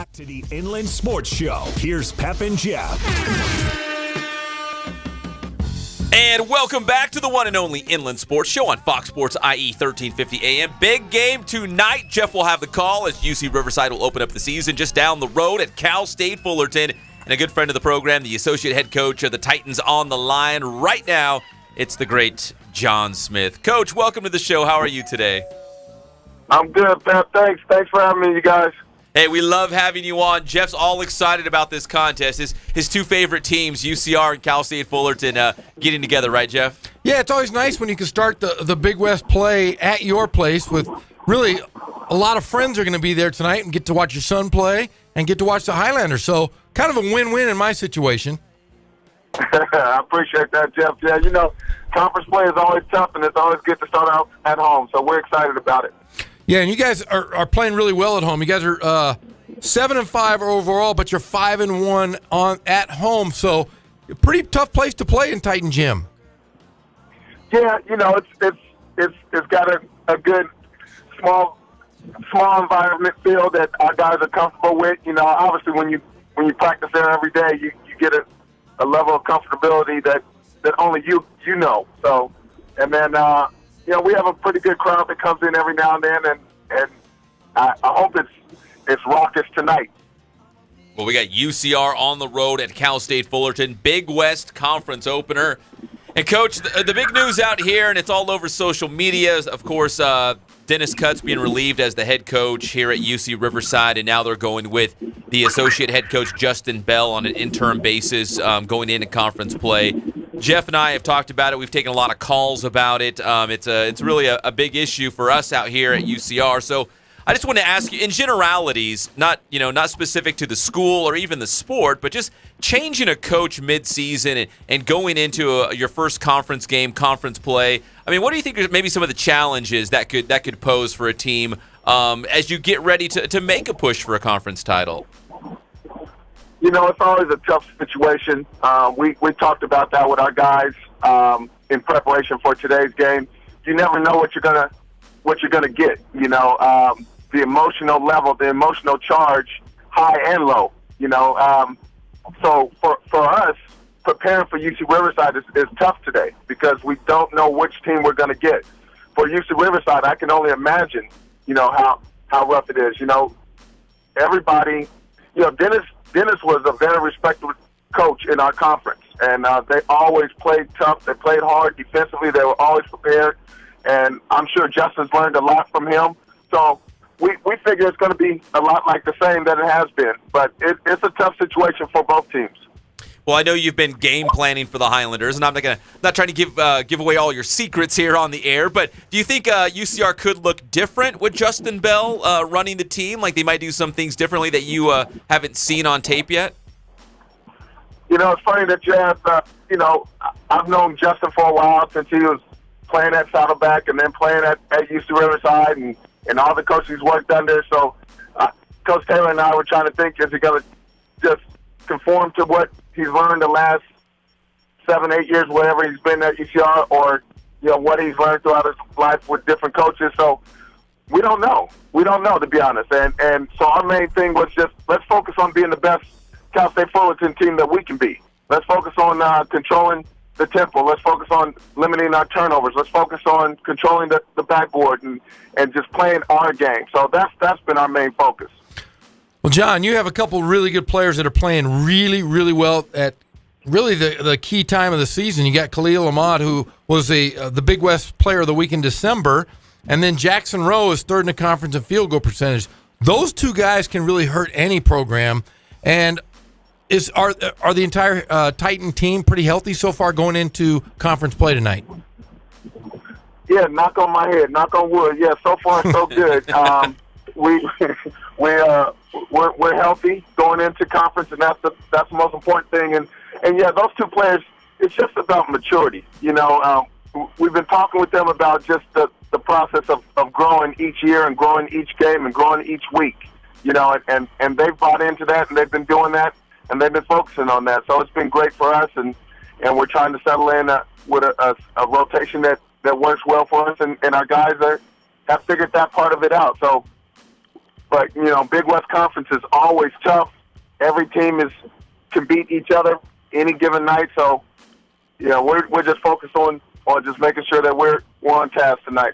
Back to the Inland Sports Show. Here's Pep and Jeff. And welcome back to the one and only Inland Sports Show on Fox Sports IE 1350 AM. Big game tonight. Jeff will have the call as UC Riverside will open up the season just down the road at Cal State Fullerton. And a good friend of the program, the associate head coach of the Titans, on the line right now. It's the great John Smith. Coach, welcome to the show. How are you today? I'm good, Pep. Thanks for having me, you guys. Hey, we love having you on. Jeff's all excited about this contest. His two favorite teams, UCR and Cal State Fullerton, getting together, right, Jeff? Yeah, it's always nice when you can start the Big West play at your place with really a lot of friends are going to be there tonight and get to watch your son play and get to watch the Highlanders. So kind of a win-win in my situation. I appreciate that, Jeff. Yeah, conference play is always tough, and it's always good to start out at home. So we're excited about it. Yeah, and you guys are playing really well at home. You guys are 7-5 overall, but you're 5-1 at home. So, a pretty tough place to play in Titan Gym. Yeah, it's got a good small environment feel that our guys are comfortable with. Obviously when you practice there every day, you get a level of comfortability that only you know. So, and then. We have a pretty good crowd that comes in every now and then, and I hope it's raucous tonight. Well, we got UCR on the road at Cal State Fullerton, Big West Conference opener. And, Coach, the big news out here, and it's all over social media, is, of course, Dennis Cutts being relieved as the head coach here at UC Riverside, and now they're going with the associate head coach, Justin Bell, on an interim basis going into conference play. Jeff and I have talked about it. We've taken a lot of calls about it. It's really a big issue for us out here at UCR. So I just want to ask you, in generalities, not specific to the school or even the sport, but just changing a coach mid-season and going into your first conference game, conference play. I mean, what do you think are maybe some of the challenges that could pose for a team as you get ready to make a push for a conference title? It's always a tough situation. We talked about that with our guys in preparation for today's game. You never know what you're gonna get. The emotional level, the emotional charge, high and low. So for us, preparing for UC Riverside is tough today because we don't know which team we're gonna get. For UC Riverside, I can only imagine, how rough it is. Everybody, Dennis was a very respected coach in our conference, and they always played tough. They played hard defensively. They were always prepared, and I'm sure Justin's learned a lot from him. So we figure it's going to be a lot like the same that it has been, but it's a tough situation for both teams. Well, I know you've been game planning for the Highlanders, and I'm not trying to give away all your secrets here on the air, but do you think UCR could look different with Justin Bell running the team? Like they might do some things differently that you haven't seen on tape yet? It's funny that you asked. I've known Justin for a while since he was playing at Saddleback and then playing at UC Riverside and all the coaches he's worked under. So Coach Taylor and I were trying to think, is he going to just conform to what he's learned the last 7-8 years, whatever he's been at UCR, or what he's learned throughout his life with different coaches. So we don't know. We don't know, to be honest. And so our main thing was just let's focus on being the best Cal State Fullerton team that we can be. Let's focus on controlling the tempo. Let's focus on limiting our turnovers. Let's focus on controlling the backboard and just playing our game. So that's been our main focus. Well, John, you have a couple really good players that are playing really, really well at really the key time of the season. You got Khalil Ahmad, who was the Big West Player of the Week in December, and then Jackson Rowe is third in the conference in field goal percentage. Those two guys can really hurt any program. And are the entire Titan team pretty healthy so far going into conference play tonight? Yeah, knock on my head, knock on wood. Yeah, so far so good. We're healthy going into conference, and that's the most important thing. And yeah, those two players, it's just about maturity. We've been talking with them about just the process of growing each year and growing each game and growing each week. And they've bought into that, and they've been doing that, and they've been focusing on that. So it's been great for us, and we're trying to settle in with a rotation that works well for us, and our guys have figured that part of it out. So But, Big West Conference is always tough. Every team can beat each other any given night. So, we're just focused on just making sure that we're on task tonight.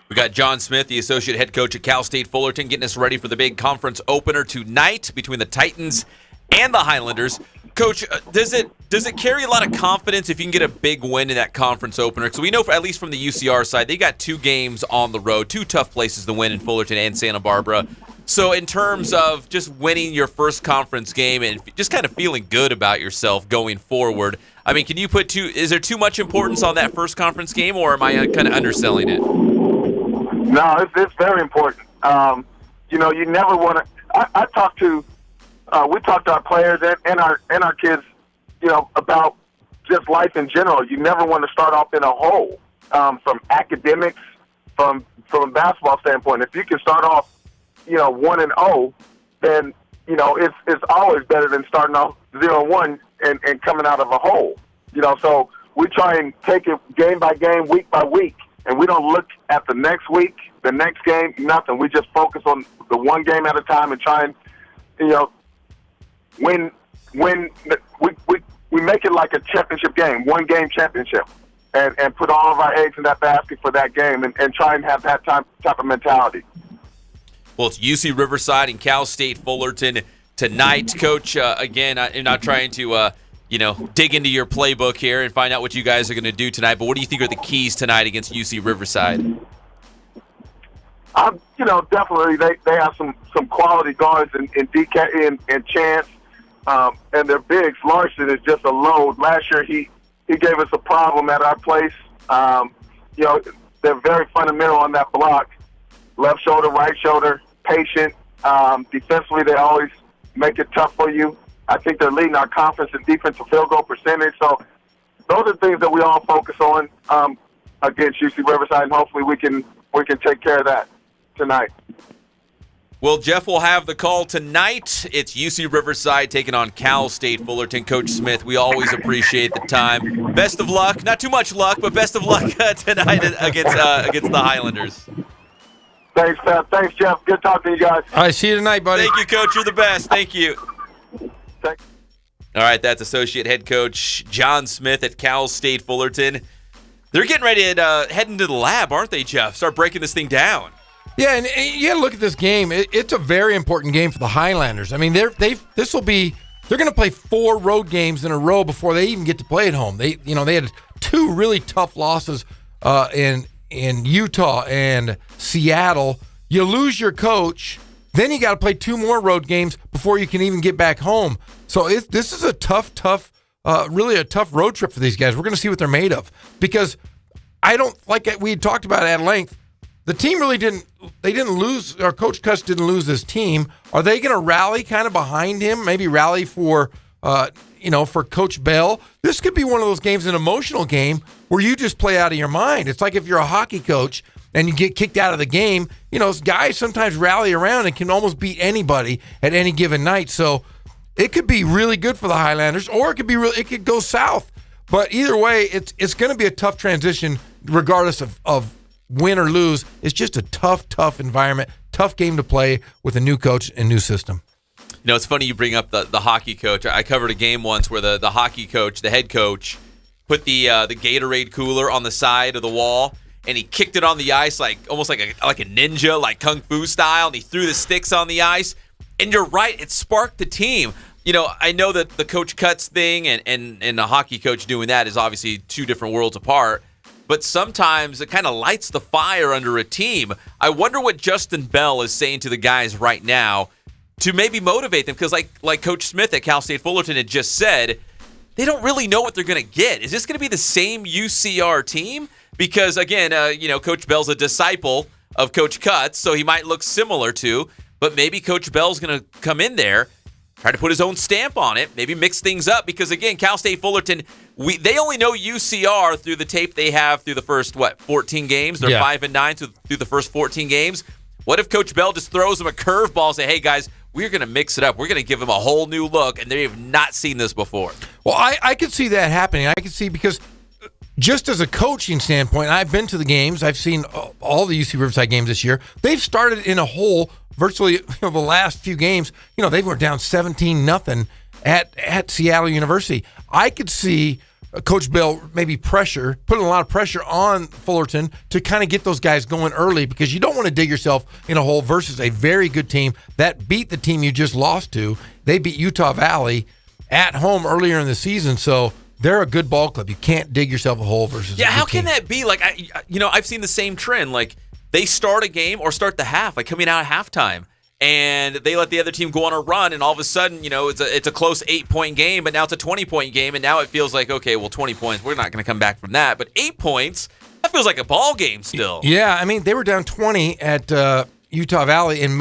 We got John Smith, the associate head coach at Cal State Fullerton, getting us ready for the big conference opener tonight between the Titans and the Highlanders. Coach, does it carry a lot of confidence if you can get a big win in that conference opener? Because we know, at least from the UCR side, they got 2 games on the road, 2 tough places to win in Fullerton and Santa Barbara. So in terms of just winning your first conference game and just kind of feeling good about yourself going forward, I mean, can you is there too much importance on that first conference game, or am I kind of underselling it? No, it's very important. You never want to. I talk to. We talk to our players and our kids, about just life in general. You never want to start off in a hole from academics, from a basketball standpoint. If you can start off, 1-0, then it's always better than starting off 0-1 and coming out of a hole. So we try and take it game by game, week by week, and we don't look at the next week, the next game, nothing. We just focus on the one game at a time and try and when we make it like a championship game, one game championship, and put all of our eggs in that basket for that game and try and have that type of mentality. Well, it's UC Riverside and Cal State Fullerton tonight. Coach, again, I'm not trying to dig into your playbook here and find out what you guys are going to do tonight, but what do you think are the keys tonight against UC Riverside? Definitely they have some quality guards in DK and Chance, and their bigs. Larson is just a load. Last year he gave us a problem at our place. They're very fundamental on that block. Left shoulder, right shoulder, patient. Defensively, they always make it tough for you. I think they're leading our conference in defensive field goal percentage. So those are things that we all focus on against UC Riverside, and hopefully we can take care of that tonight. Well, Jeff will have the call tonight. It's UC Riverside taking on Cal State Fullerton. Coach Smith, we always appreciate the time. Best of luck. Not too much luck, but best of luck tonight against the Highlanders. Thanks, Pat. Thanks, Jeff. Good talking to you guys. All right, see you tonight, buddy. Thank you, Coach. You're the best. Thank you. Thanks. All right, that's Associate Head Coach John Smith at Cal State Fullerton. They're getting ready to head into the lab, aren't they, Jeff? Start breaking this thing down. Yeah, and you got to look at this game. It's a very important game for the Highlanders. I mean, they're going to play 4 road games in a row before they even get to play at home. They had 2 really tough losses in Utah and Seattle. You lose your coach, then you got to play 2 more road games before you can even get back home. So this is a really a tough road trip for these guys. We're going to see what they're made of, because like we talked about at length, the team really didn't lose. Our Coach Cuss didn't lose this team. Are they going to rally kind of behind him? Maybe rally for Coach Bell? This could be one of those games, an emotional game, where you just play out of your mind. It's like if you're a hockey coach and you get kicked out of the game, guys sometimes rally around and can almost beat anybody at any given night. So it could be really good for the Highlanders, or it could go south. But either way, it's going to be a tough transition regardless of win or lose. It's just a tough environment, tough game to play with a new coach and new system. It's funny you bring up the hockey coach. I covered a game once where the hockey coach, the head coach, put the Gatorade cooler on the side of the wall, and he kicked it on the ice almost like a ninja, like kung fu style, and he threw the sticks on the ice. And you're right, it sparked the team. I know that the coach cuts thing and the hockey coach doing that is obviously 2 different worlds apart. But sometimes it kind of lights the fire under a team. I wonder what Justin Bell is saying to the guys right now to maybe motivate them, because like Coach Smith at Cal State Fullerton had just said, they don't really know what they're going to get. Is this going to be the same UCR team? Because, again, Coach Bell's a disciple of Coach Cutts, so he might look similar to, but maybe Coach Bell's going to come in there, try to put his own stamp on it, maybe mix things up, because, again, Cal State Fullerton, they only know UCR through the tape they have through the first, 14 games? They're 5-9 through the first 14 games. What if Coach Bell just throws them a curveball and say, hey, guys, we're going to mix it up. We're going to give them a whole new look, and they have not seen this before. Well, I could see that happening. I could see, because just as a coaching standpoint, I've been to the games. I've seen all the UC Riverside games this year. They've started in a hole virtually the last few games. They were down 17-0 at Seattle University. I could see Coach Bell maybe putting a lot of pressure on Fullerton to kind of get those guys going early, because you don't want to dig yourself in a hole versus a very good team that beat the team you just lost to. They beat Utah Valley at home earlier in the season, so they're a good ball club. You can't dig yourself a hole versus. Yeah, a good how can team. that be? Like, I've seen the same trend. Like, they start a game or start the half, like coming out at halftime, and they let the other team go on a run, and all of a sudden, it's a close 8-point game, but now it's a 20-point game, and now it feels like, okay, well, 20 points, we're not going to come back from that. But 8 points, that feels like a ball game still. Yeah, I mean, they were down 20 at Utah Valley and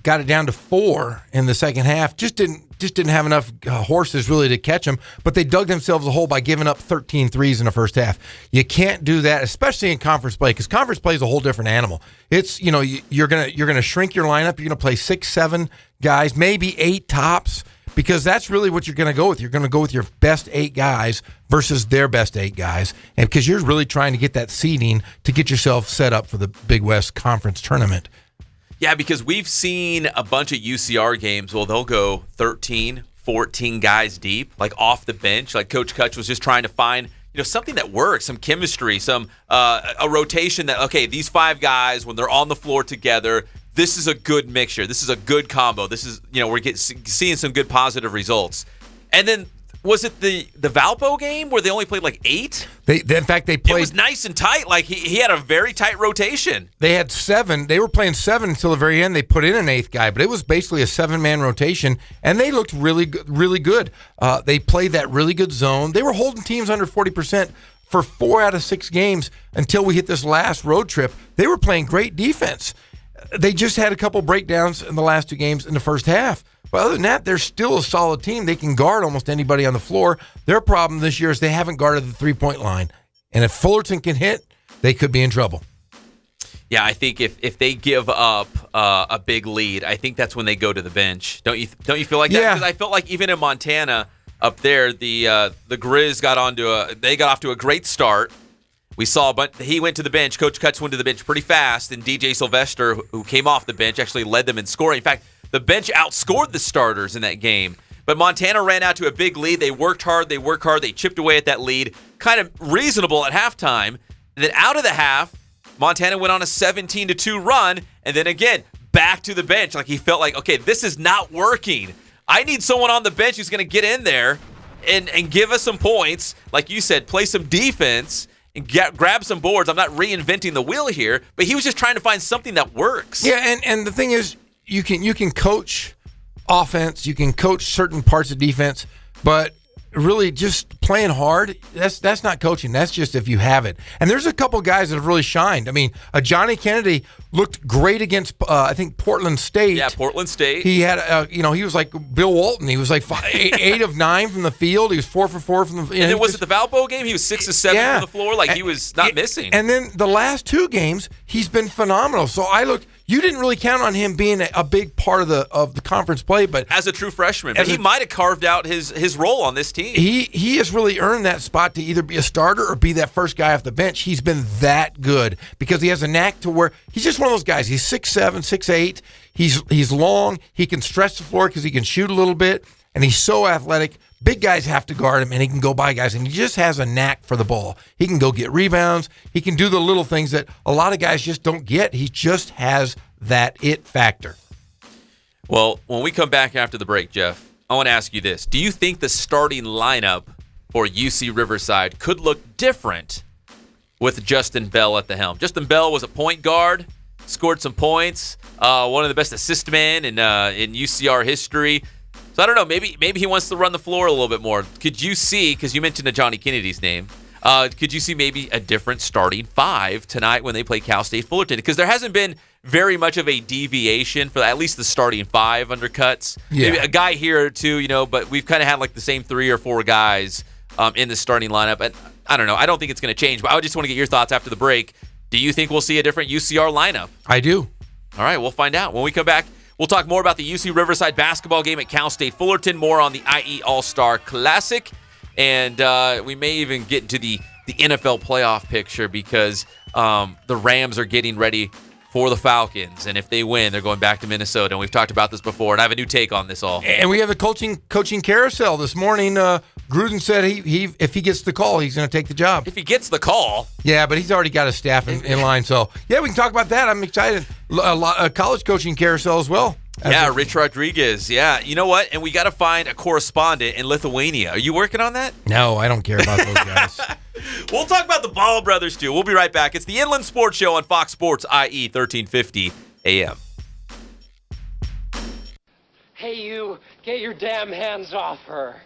got it down to 4 in the second half. Just didn't have enough horses really to catch them, but they dug themselves a hole by giving up 13 threes in the first half. You can't do that, especially in conference play, because conference play is a whole different animal. It's you're gonna shrink your lineup. You're gonna play 6-7 guys, maybe 8 tops, because that's really what you're gonna go with. You're gonna go with your best 8 guys versus their best 8 guys, and because you're really trying to get that seeding to get yourself set up for the Big West Conference tournament. Yeah, because we've seen a bunch of UCR games. Well, they'll go 13, 14 guys deep, like off the bench. Like Coach Kutch was just trying to find, something that works, some chemistry, some a rotation that, okay, these 5 guys, when they're on the floor together, this is a good mixture. This is a good combo. This is, we're seeing some good positive results. And then, was it the Valpo game where they only played like 8? In fact, they played. It was nice and tight. Like he had a very tight rotation. They had 7. They were playing 7 until the very end. They put in an 8th guy, but it was basically a 7-man rotation, and they looked really good. They played that really good zone. They were holding teams under 40% for 4 out of 6 games until we hit this last road trip. They were playing great defense. They just had a couple breakdowns in the last 2 games in the first half. But other than that, they're still a solid team. They can guard almost anybody on the floor. Their problem this year is they haven't guarded the 3-point line. And if Fullerton can hit, they could be in trouble. Yeah, I think if they give up a big lead, I think that's when they go to the bench. Don't you feel like that? Yeah. Because I felt like even in Montana up there, the Grizz got off to a great start. We saw, but he went to the bench. Coach Kutch went to the bench pretty fast, and DJ Sylvester, who came off the bench, actually led them in scoring. In fact, the bench outscored the starters in that game. But Montana ran out to a big lead. They worked hard. They chipped away at that lead. Kind of reasonable at halftime. And then out of the half, Montana went on a 17-2 run. And then again, back to the bench. Like he felt like, okay, this is not working. I need someone on the bench who's going to get in there and give us some points. Like you said, play some defense and grab some boards. I'm not reinventing the wheel here, but he was just trying to find something that works. Yeah, and the thing is, you can coach offense, you can coach certain parts of defense, but really just playing hard, that's not coaching. That's just if you have it. And there's a couple guys that have really shined. I mean, Johnny Kennedy looked great against, I think, Portland State. Yeah, Portland State. He had, he was like Bill Walton. He was like 8 of 9 from the field. He was 4 for 4 from the field. And then was it the Valpo game? He was 6 of 7 from the floor. Like he was not missing. And then the last 2 games, he's been phenomenal. So you didn't really count on him being a big part of the conference play, but as a true freshman, but he might have carved out his role on this team. He has really earned that spot to either be a starter or be that first guy off the bench. He's been that good because he has a knack to where he's just one of those guys. He's 6'7", 6'8". He's long. He can stretch the floor because he can shoot a little bit, and he's so athletic. Big guys have to guard him, and he can go by guys, and he just has a knack for the ball. He can go get rebounds. He can do the little things that a lot of guys just don't get. He just has that it factor. Well, when we come back after the break, Jeff, I want to ask you this. Do you think the starting lineup for UC Riverside could look different with Justin Bell at the helm? Justin Bell was a point guard, scored some points, one of the best assist men in UCR history. So I don't know, maybe he wants to run the floor a little bit more. Could you see, because you mentioned Johnny Kennedy's name, could you see maybe a different starting 5 tonight when they play Cal State Fullerton? Because there hasn't been very much of a deviation for at least the starting 5 undercuts. Yeah. Maybe a guy here or two, but we've kind of had like the same 3 or 4 guys in the starting lineup. And I don't know. I don't think it's going to change, but I just want to get your thoughts after the break. Do you think we'll see a different UCR lineup? I do. All right, we'll find out. When we come back, we'll talk more about the UC Riverside basketball game at Cal State Fullerton, more on the IE All-Star Classic, and we may even get into the the NFL playoff picture because the Rams are getting ready for the Falcons, and if they win, they're going back to Minnesota. And we've talked about this before, and I have a new take on this all. And we have the coaching carousel this morning. Gruden said he if he gets the call, he's going to take the job. If he gets the call. Yeah, but he's already got his staff in line. So, yeah, we can talk about that. I'm excited. A college coaching carousel as well. Yeah, Rich Rodriguez. Yeah, you know what? And we got to find a correspondent in Lithuania. Are you working on that? No, I don't care about those guys. We'll talk about the Ball brothers, too. We'll be right back. It's the Inland Sports Show on Fox Sports, IE 1350 AM. Hey, you, get your damn hands off her.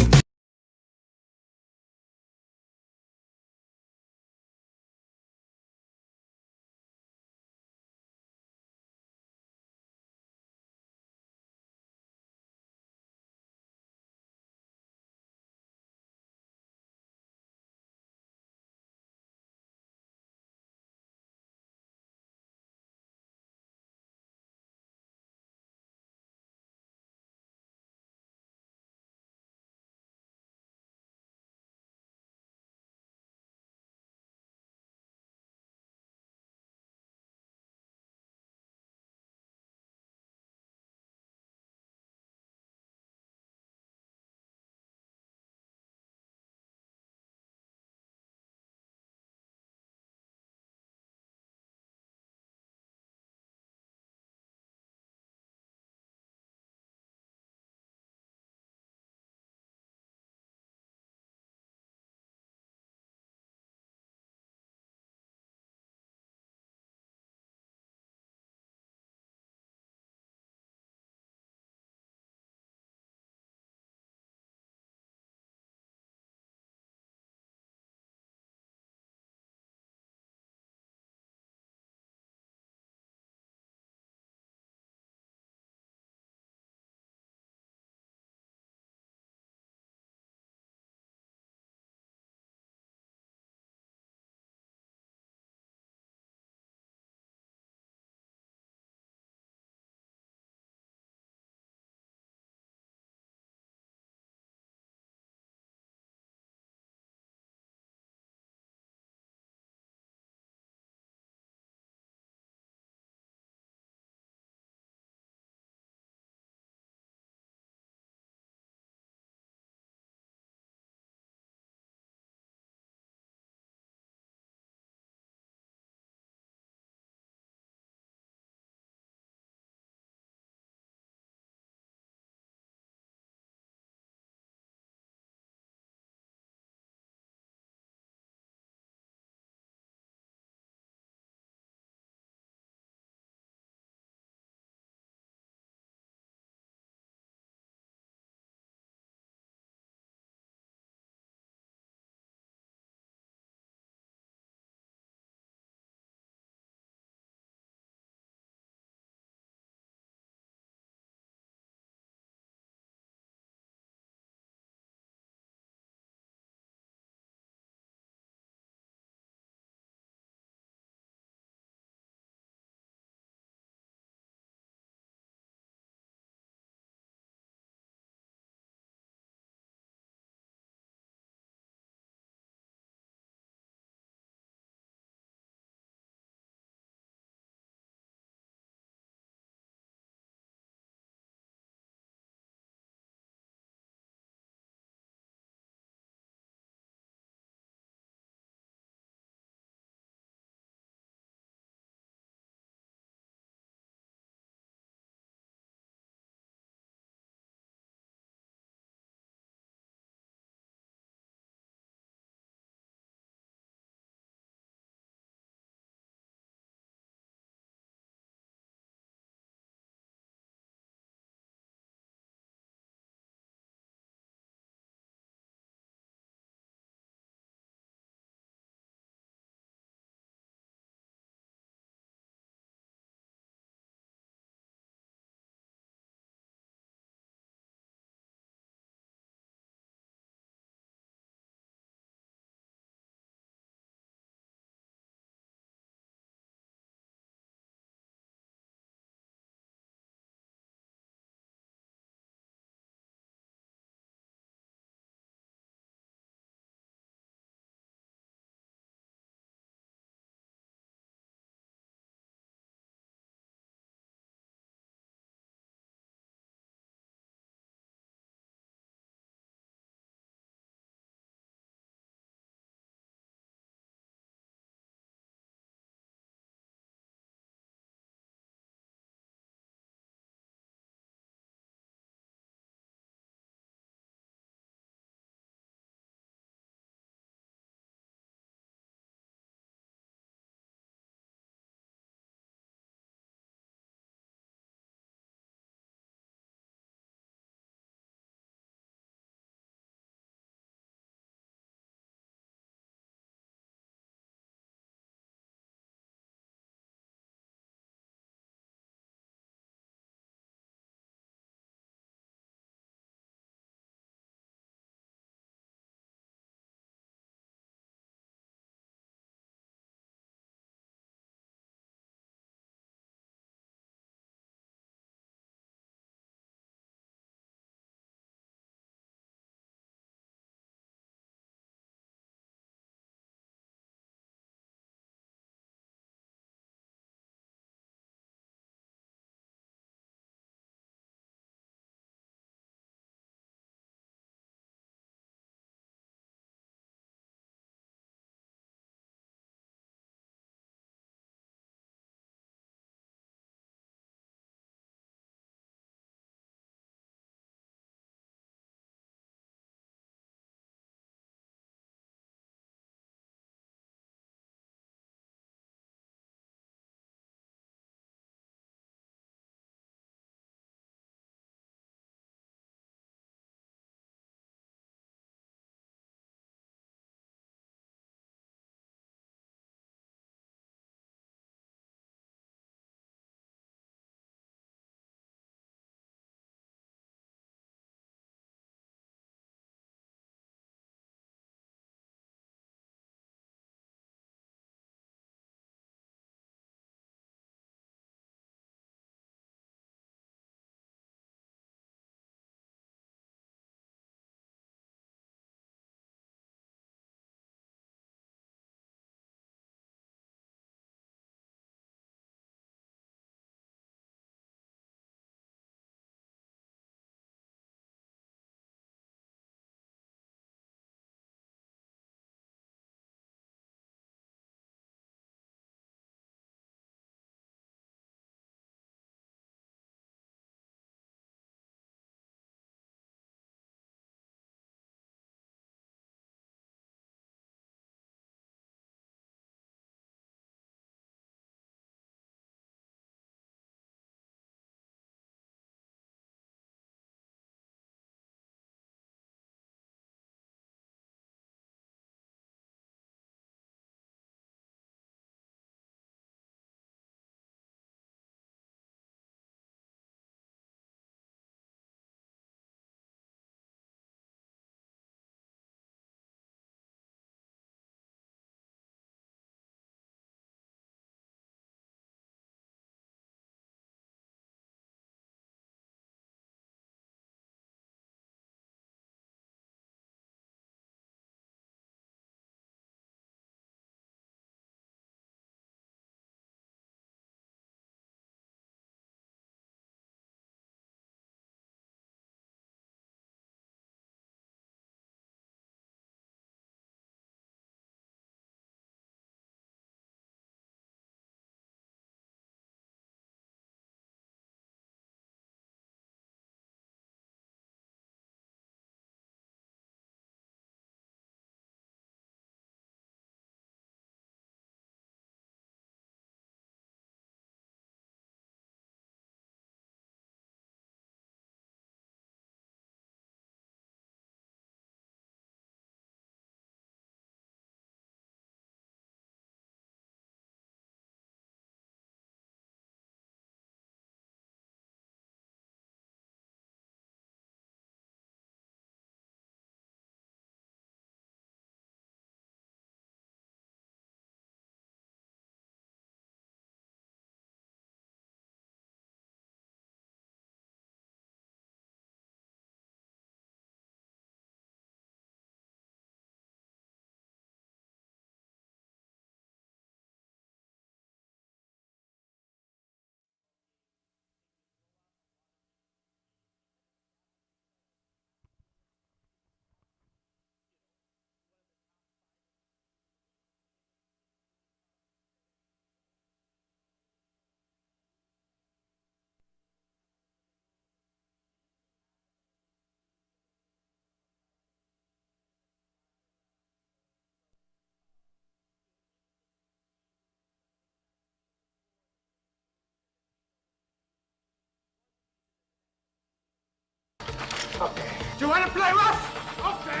Do you want to play rough? Okay.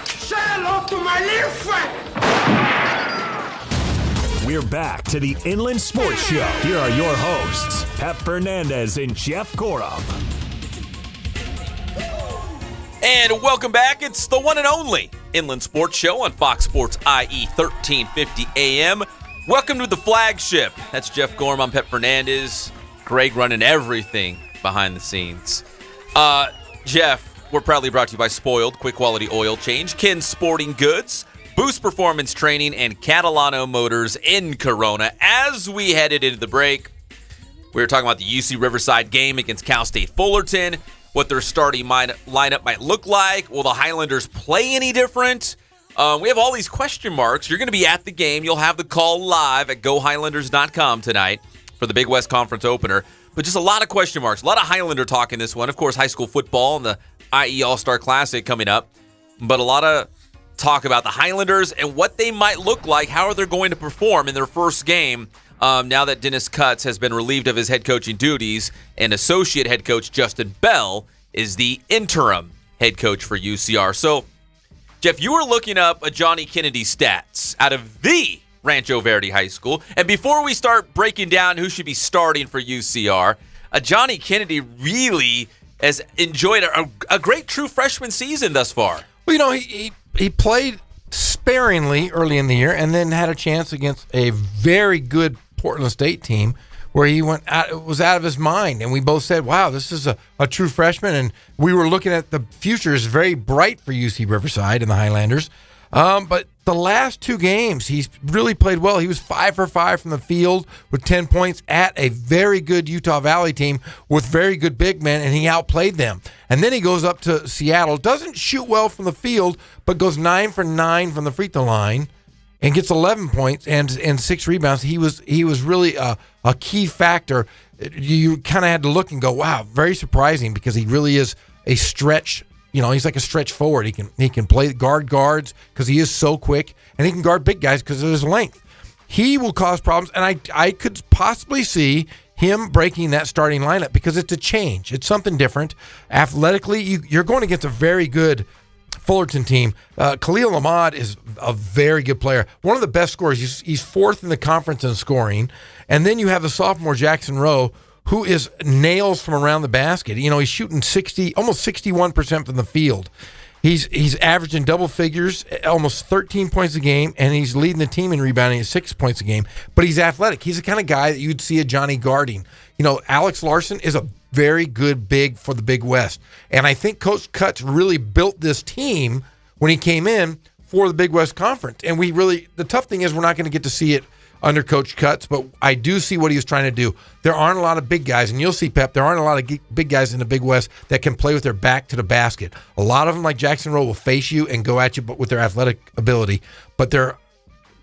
Say hello to my little friend. We're back to the Inland Sports Show. Here are your hosts, Pep Fernandez and Jeff Gorham. And welcome back. It's the one and only Inland Sports Show on Fox Sports IE 1350 AM. Welcome to the flagship. That's Jeff Gorham. I'm Pep Fernandez. Greg running everything behind the scenes. Jeff, we're proudly brought to you by Spoiled, quick quality oil change, Kin Sporting Goods, Boost Performance Training, and Catalano Motors in Corona. As we headed into the break, we were talking about the UC Riverside game against Cal State Fullerton, what their starting lineup might look like. Will the Highlanders play any different? We have all these question marks. You're going to be at the game. You'll have the call live at GoHighlanders.com tonight for the Big West Conference opener. But just a lot of question marks. A lot of Highlander talk in this one. Of course, high school football and the IE All-Star Classic coming up. But a lot of talk about the Highlanders and what they might look like. How are they going to perform in their first game now that Dennis Cutts has been relieved of his head coaching duties and associate head coach Justin Bell is the interim head coach for UCR. So, Jeff, you were looking up a Johnny Kennedy stats out of the Rancho Verde High School. And before we start breaking down who should be starting for UCR, Johnny Kennedy really has enjoyed a great true freshman season thus far. Well, you know, he played sparingly early in the year and then had a chance against a very good Portland State team where he was out of his mind. And we both said, wow, this is a true freshman. And we were looking at the future is very bright for UC Riverside and the Highlanders. But the last two games, he's really played well. He was 5 for 5 from the field with 10 points at a very good Utah Valley team with very good big men, and he outplayed them. And then he goes up to Seattle, doesn't shoot well from the field, but goes 9 for 9 from the free throw line and gets 11 points and 6 rebounds. He was really a key factor. You kind of had to look and go, wow, very surprising, because he really is a stretch. You know, he's like a stretch forward. He can play guards because he is so quick, and he can guard big guys because of his length. He will cause problems, and I could possibly see him breaking that starting lineup because it's a change. It's something different. Athletically, you're going against a very good Fullerton team. Khalil Ahmad is a very good player. One of the best scorers. He's fourth in the conference in scoring. And then you have the sophomore Jackson Rowe, who is nails from around the basket. You know, he's shooting almost 61% from the field. He's averaging double figures, almost 13 points a game, and he's leading the team in rebounding at 6 points a game. But he's athletic. He's the kind of guy that you'd see a Johnny guarding. You know, Alex Larson is a very good big for the Big West. And I think Coach Cutts really built this team when he came in for the Big West Conference. And the tough thing is we're not going to get to see it under Coach Cutts, but I do see what he was trying to do. There aren't a lot of big guys, and you'll see, Pep, there aren't a lot of big guys in the Big West that can play with their back to the basket. A lot of them, like Jackson Rowe, will face you and go at you, but with their athletic ability. But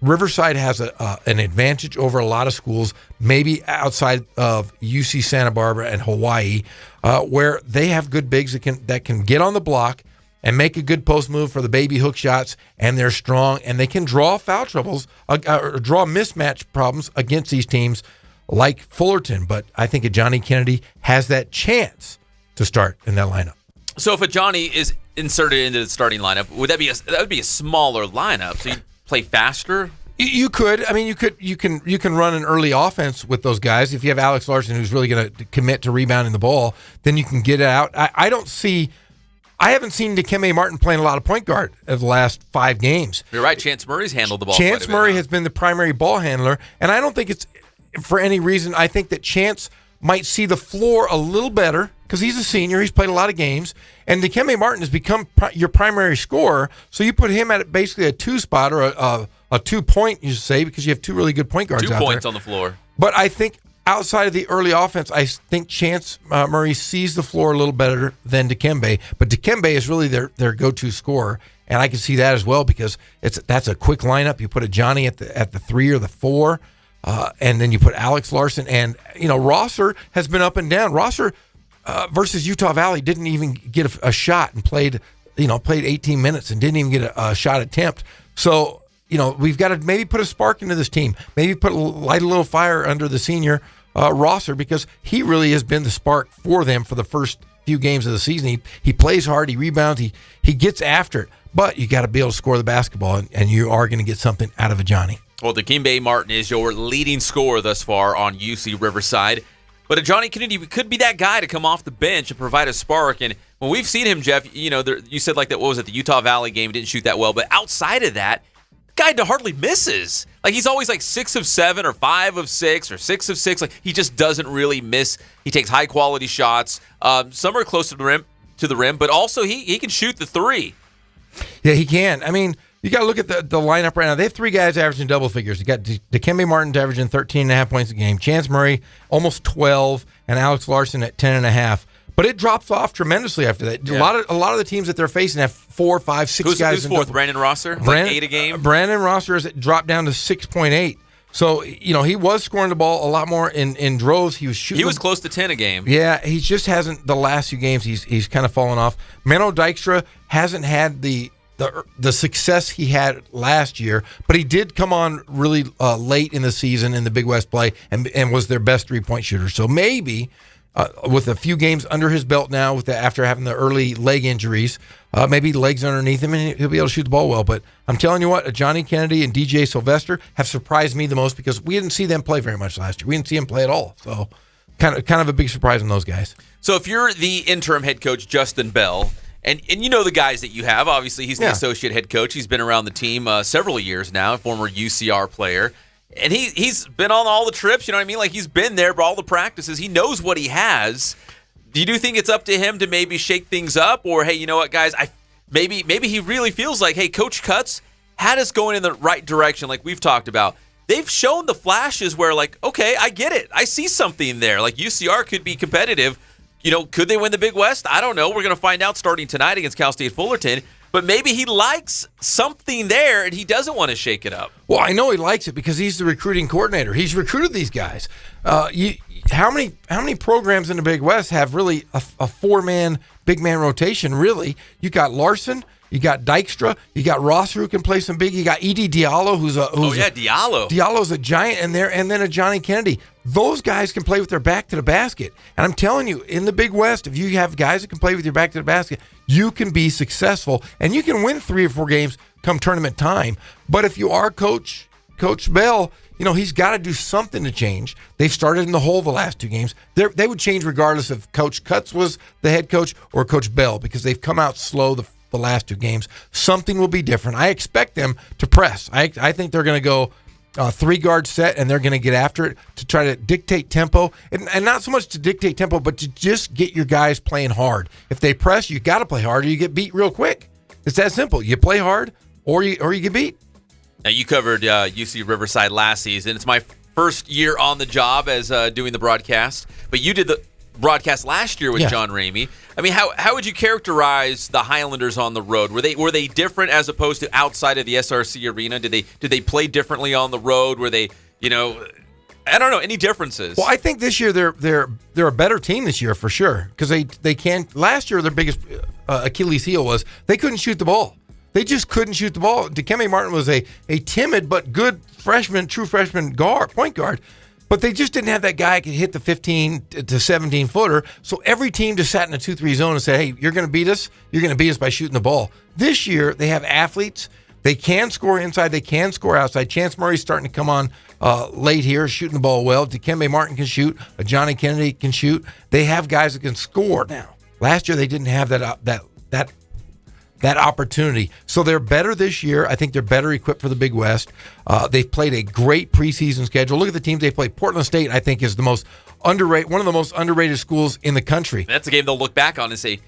Riverside has an advantage over a lot of schools, maybe outside of UC Santa Barbara and Hawaii, where they have good bigs that can get on the block and make a good post move for the baby hook shots, and they're strong, and they can draw foul troubles, or draw mismatch problems against these teams like Fullerton. But I think a Johnny Kennedy has that chance to start in that lineup. So if a Johnny is inserted into the starting lineup, that would be a smaller lineup? So you play faster? You could. I mean, you can run an early offense with those guys. If you have Alex Larson, who's really going to commit to rebounding the ball, then you can get it out. I haven't seen Dikembe Martin playing a lot of point guard in the last 5 games. You're right. Chance Murray's handled the ball. Chance Murray has been the primary ball handler, and I don't think it's for any reason. I think that Chance might see the floor a little better because he's a senior. He's played a lot of games, and Dikembe Martin has become your primary scorer. So you put him at basically a 2 spot or a 2-point, you should say, because you have 2 really good point guards out there. 2 points on the floor. But I think outside of the early offense, I think Chance Murray sees the floor a little better than Dikembe. But Dikembe is really their go-to scorer, and I can see that as well because that's a quick lineup. You put a Johnny at the 3 or the 4, and then you put Alex Larson. And Rosser has been up and down. Rosser versus Utah Valley didn't even get a shot and played 18 minutes and didn't even get a shot attempt. So we've got to maybe put a spark into this team. Maybe light a little fire under the senior Rosser, because he really has been the spark for them for the first few games of the season. He plays hard, he rebounds, he gets after it. But you got to be able to score the basketball, and you are going to get something out of a Johnny. Well, Dikembe Martin is your leading scorer thus far on UC Riverside. But a Johnny Kennedy could be that guy to come off the bench and provide a spark. And when we've seen him, Jeff, you said like that, what was it, the Utah Valley game, didn't shoot that well. But outside of that, the guy hardly misses. Like, he's always like 6 of 7 or 5 of 6 or 6 of 6. Like, he just doesn't really miss. He takes high-quality shots. Some are close to the rim, but also he can shoot the three. Yeah, he can. I mean, you got to look at the lineup right now. They have 3 guys averaging double figures. You got Dikembe Martin averaging 13.5 points a game, Chance Murray almost 12, and Alex Larson at 10.5. But it drops off tremendously after that. Yeah. A lot of the teams that they're facing have 4, 5, 6 guys. Who's fourth? Brandon Rosser? Like 8 a game? Brandon Rosser has dropped down to 6.8. So, he was scoring the ball a lot more in droves. He was shooting. He was close to 10 a game. Yeah, he just hasn't, the last few games, he's kind of fallen off. Menno Dykstra hasn't had the success he had last year, but he did come on really late in the season in the Big West play and was their best three-point shooter. So maybe with a few games under his belt now, after having the early leg injuries, maybe legs underneath him, and he'll be able to shoot the ball well. But I'm telling you what, Johnny Kennedy and DJ Sylvester have surprised me the most because we didn't see them play very much last year. We didn't see him play at all. So kind of a big surprise on those guys. So if you're the interim head coach, Justin Bell, and you know the guys that you have, obviously he's the associate head coach. He's been around the team several years now, a former UCR player. And he's been on all the trips, you know what I mean? Like, he's been there for all the practices. He knows what he has. Do you think it's up to him to maybe shake things up? Or, hey, you know what, guys, maybe he really feels like, hey, Coach Cutts had us going in the right direction like we've talked about. They've shown the flashes where, like, okay, I get it. I see something there. Like, UCR could be competitive. Could they win the Big West? I don't know. We're going to find out starting tonight against Cal State Fullerton. But maybe he likes something there and he doesn't want to shake it up. Well, I know he likes it because he's the recruiting coordinator. He's recruited these guys. How many programs in the Big West have really a 4-man, big man rotation? Really, you got Larson, you got Dykstra, you got Rosser who can play some big. You got Edie Diallo, Diallo. Diallo's a giant in there, and then a Johnny Kennedy. Those guys can play with their back to the basket. And I'm telling you, in the Big West, if you have guys that can play with your back to the basket, you can be successful, and you can win 3 or 4 games come tournament time. But if you are Coach Bell, he's got to do something to change. They've started in the hole the last 2 games. They would change regardless if Coach Cutts was the head coach or Coach Bell because they've come out slow the last 2 games. Something will be different. I expect them to press. I think they're going to go 3-guard set, and they're going to get after it to try to dictate tempo, and not so much to dictate tempo, but to just get your guys playing hard. If they press, you got to play hard, or you get beat real quick. It's that simple. You play hard, or you get beat. Now, you covered UC Riverside last season. It's my first year on the job as doing the broadcast, but you did the broadcast last year with John Ramey. I mean, how would you characterize the Highlanders on the road? Were they different as opposed to outside of the SRC arena? Did they play differently on the road? Were they, I don't know, any differences? Well, I think this year they're a better team this year for sure because they can. Last year their biggest Achilles heel was they couldn't shoot the ball. They just couldn't shoot the ball. Dikembe Martin was a timid but good true freshman point guard. But they just didn't have that guy who could hit the 15 to 17 footer. So every team just sat in a 2-3 zone and said, hey, you're going to beat us. You're going to beat us by shooting the ball. This year, they have athletes. They can score inside. They can score outside. Chance Murray's starting to come on late here, shooting the ball well. Dikembe Martin can shoot. Johnny Kennedy can shoot. They have guys that can score now. Last year, they didn't have that opportunity. So they're better this year. I think they're better equipped for the Big West. They've played a great preseason schedule. Look at the teams they played. Portland State, I think, is one of the most underrated schools in the country. That's a game they'll look back on and say,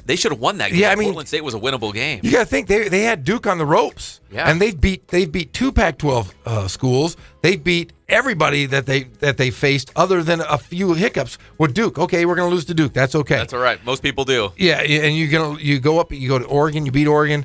they should have won that game. Yeah, Portland State was a winnable game. You got to think they had Duke on the ropes. Yeah. And they've beat 2 Pac-12 schools. They've beat everybody that they faced other than a few hiccups with Duke. Okay, we're going to lose to Duke. That's okay. That's all right. Most people do. Yeah, and you go to Oregon, you beat Oregon.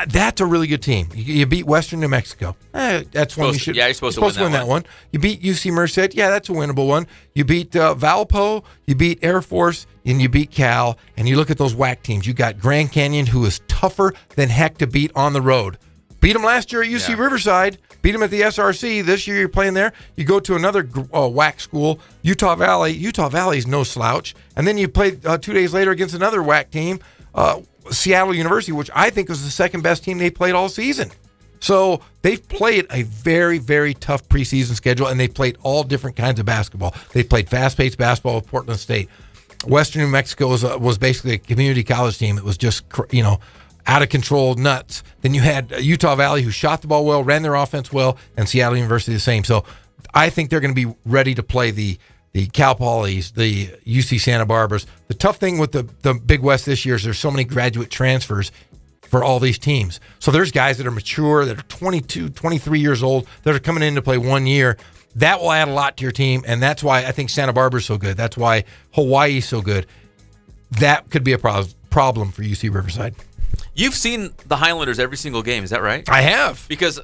That's a really good team. You beat Western New Mexico. That's one you should. Yeah, you're supposed to win that one. You beat UC Merced. Yeah, that's a winnable one. You beat Valpo. You beat Air Force, and you beat Cal. And you look at those WAC teams. You got Grand Canyon, who is tougher than heck to beat on the road. Beat them last year at UC Yeah. Riverside. Beat them at the SRC. This year you're playing there. You go to another WAC school, Utah Valley. Utah Valley's no slouch. And then you play 2 days later against another WAC team, Seattle University, which I think was the second best team they played all season. So they've played a very, very tough preseason schedule, and they played all different kinds of basketball. They played fast-paced basketball with Portland State. Western New Mexico was basically a community college team. It was just, out of control, nuts. Then you had Utah Valley, who shot the ball well, ran their offense well, and Seattle University the same. So I think they're going to be ready to play the Cal Polys, the UC Santa Barbaras. The tough thing with the Big West this year is there's so many graduate transfers for all these teams. So there's guys that are mature, that are 22, 23 years old, that are coming in to play 1 year. That will add a lot to your team, and that's why I think Santa Barbara's so good. That's why Hawaii's so good. That could be a problem for UC Riverside. You've seen the Highlanders every single game, is that right? I have. Because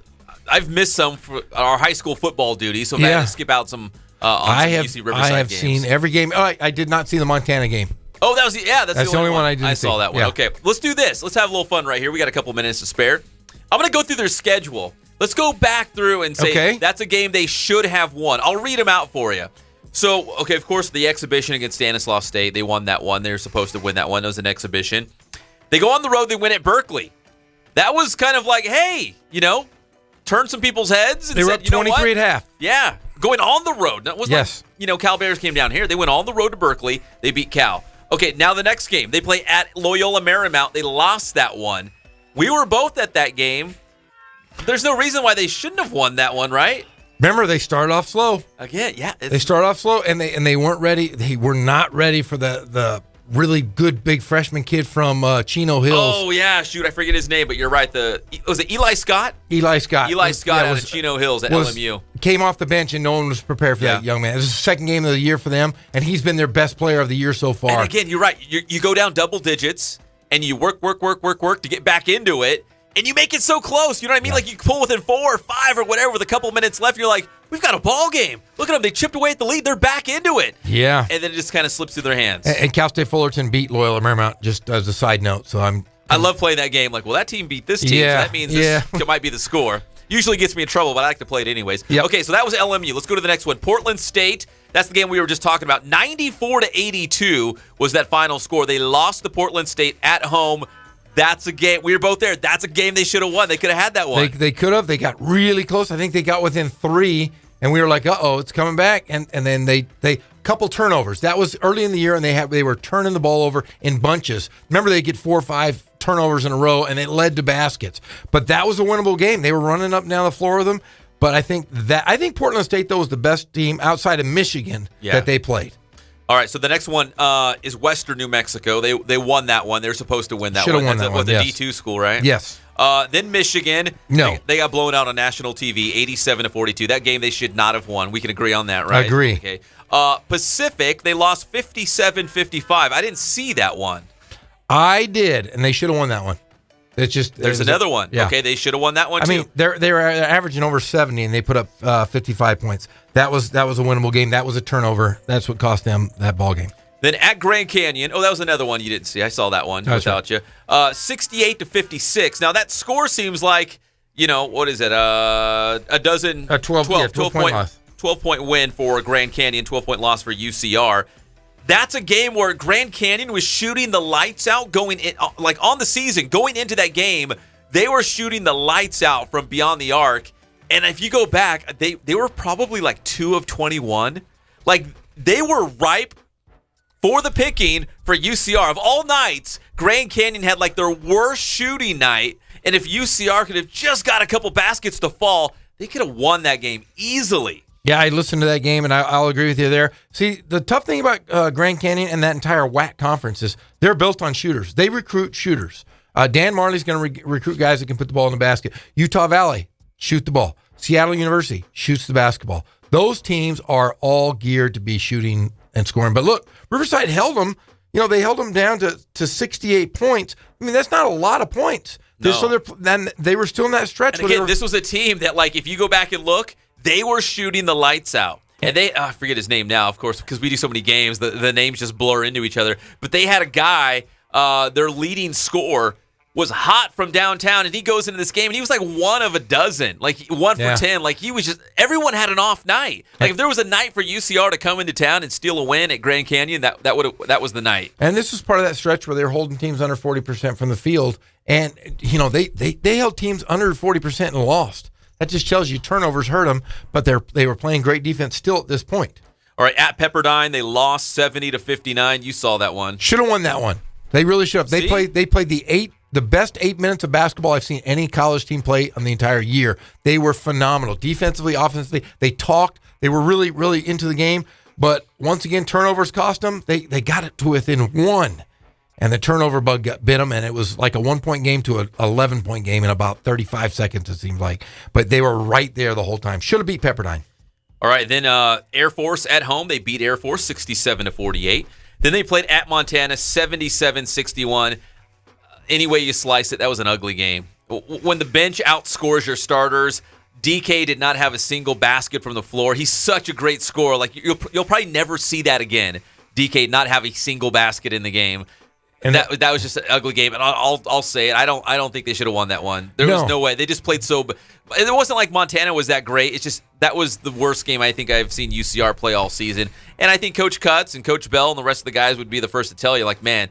I've missed some for our high school football duty, so I've had to skip out some on some UC Riverside I have games. seen every game. Oh, I did not see the Montana game. Oh, that's the only one I didn't see. I saw that one. Yeah. Okay, let's do this. Let's have a little fun right here. We got a couple minutes to spare. I'm going to go through their schedule. Let's go back through and say that's a game they should have won. I'll read them out for you. So, okay, of course, the exhibition against Stanislaus State, they won that one. They were supposed to win that one. It was an exhibition. They go on the road. They win at Berkeley. That was kind of like, hey, turn some people's heads. And they were said, up 23 at half. Yeah, going on the road. That was like, Cal Bears came down here. They went on the road to Berkeley. They beat Cal. Okay, now the next game. They play at Loyola Marymount. They lost that one. We were both at that game. There's no reason why they shouldn't have won that one, right? Remember, they started off slow. Again, yeah. They started off slow, and they weren't ready. They were not ready for the really good big freshman kid from Chino Hills. Oh, yeah. Shoot, I forget his name, but you're right. Was it Eli Scott? Eli Scott. Eli Scott out of Chino Hills at LMU. Came off the bench, and no one was prepared for that young man. It was the second game of the year for them, and he's been their best player of the year so far. And again, you're right. You go down double digits, and you work to get back into it, and you make it so close. You know what I mean? Yeah. Like you pull within 4 or 5 or whatever with a couple minutes left, you're like, we've got a ball game. Look at them. They chipped away at the lead. They're back into it. Yeah. And then it just kind of slips through their hands. And Cal State Fullerton beat Loyola Marymount, just as a side note. So I love playing that game. Like, well, that team beat this team, so that means this might be the score. Usually gets me in trouble, but I like to play it anyways. Yep. Okay, so that was LMU. Let's go to the next one. Portland State. That's the game we were just talking about. 94-82 was that final score. They lost to Portland State at home. That's a game. We were both there. That's a game they should have won. They could have had that one. They could have. They got really close. I think they got within 3, and we were like, uh-oh, it's coming back. And then they couple turnovers. That was early in the year, and they were turning the ball over in bunches. Remember, they get 4 or 5 turnovers in a row, and it led to baskets. But that was a winnable game. They were running up and down the floor with them. But I think Portland State, though, was the best team outside of Michigan that they played. All right, so the next one is Western New Mexico. They won that one. They were supposed to win that Should've one. won That's that one, the yes. D2 school, right? Yes. Then Michigan. No. They got blown out on national TV, 87-42. That game they should not have won. We can agree on that, right? Agree. Okay. Pacific, they lost 57-55. I didn't see that one. I did, and they should have won that one. There's another one. Yeah. Okay, they should have won that one too. I mean, they were averaging over 70, and they put up 55 points. That was a winnable game. That was a turnover. That's what cost them that ball game. Then at Grand Canyon, that was another one you didn't see. I saw that one without you. 68-56. Now that score seems like, what is it? A dozen. 12 point loss. 12-point win for Grand Canyon. 12-point loss for UCR. That's a game where Grand Canyon was shooting the lights out going in, like on the season, going into that game. They were shooting the lights out from beyond the arc. And if you go back, they were probably like 2 of 21. Like they were ripe for the picking for UCR. Of all nights, Grand Canyon had like their worst shooting night. And if UCR could have just got a couple baskets to fall, they could have won that game easily. Yeah, I listened to that game, and I'll agree with you there. See, the tough thing about Grand Canyon and that entire WAC conference is they're built on shooters. They recruit shooters. Dan Marley's going to recruit guys that can put the ball in the basket. Utah Valley, shoot the ball. Seattle University shoots the basketball. Those teams are all geared to be shooting and scoring. But look, Riverside held them. They held them down to 68 points. I mean, that's not a lot of points. No. So then they were still in that stretch. And again, this was a team that, like, if you go back and look, they were shooting the lights out. And I forget his name now, of course, because we do so many games, the names just blur into each other. But they had a guy, their leading scorer, was hot from downtown, and he goes into this game, and he was like one of a dozen, like 1 for 10. Like, he was just – everyone had an off night. Like, if there was a night for UCR to come into town and steal a win at Grand Canyon, that was the night. And this was part of that stretch where they were holding teams under 40% from the field, and, you know, they held teams under 40% and lost. That just tells you turnovers hurt them, but they were playing great defense still at this point. All right, at Pepperdine, they lost 70-59. You saw that one. Should have won that one. They really should have. They played the best 8 minutes of basketball I've seen any college team play on the entire year. They were phenomenal. Defensively, offensively, they talked. They were really, really into the game. But once again, turnovers cost them. They got it to within one. And the turnover bug bit them, and it was like a 1-point game to an 11-point game in about 35 seconds, it seemed like. But they were right there the whole time. Should have beat Pepperdine. All right, then Air Force at home. They beat Air Force 67-48. Then they played at Montana 77-61. Any way you slice it, that was an ugly game. When the bench outscores your starters, DK did not have a single basket from the floor. He's such a great scorer. Like, you'll probably never see that again. DK not have a single basket in the game. And that was just an ugly game. And I'll say it. I don't think they should have won that one. There was no way. They just played so. It wasn't like Montana was that great. It's just that was the worst game I think I've seen UCR play all season. And I think Coach Cutts and Coach Bell and the rest of the guys would be the first to tell you, like, man,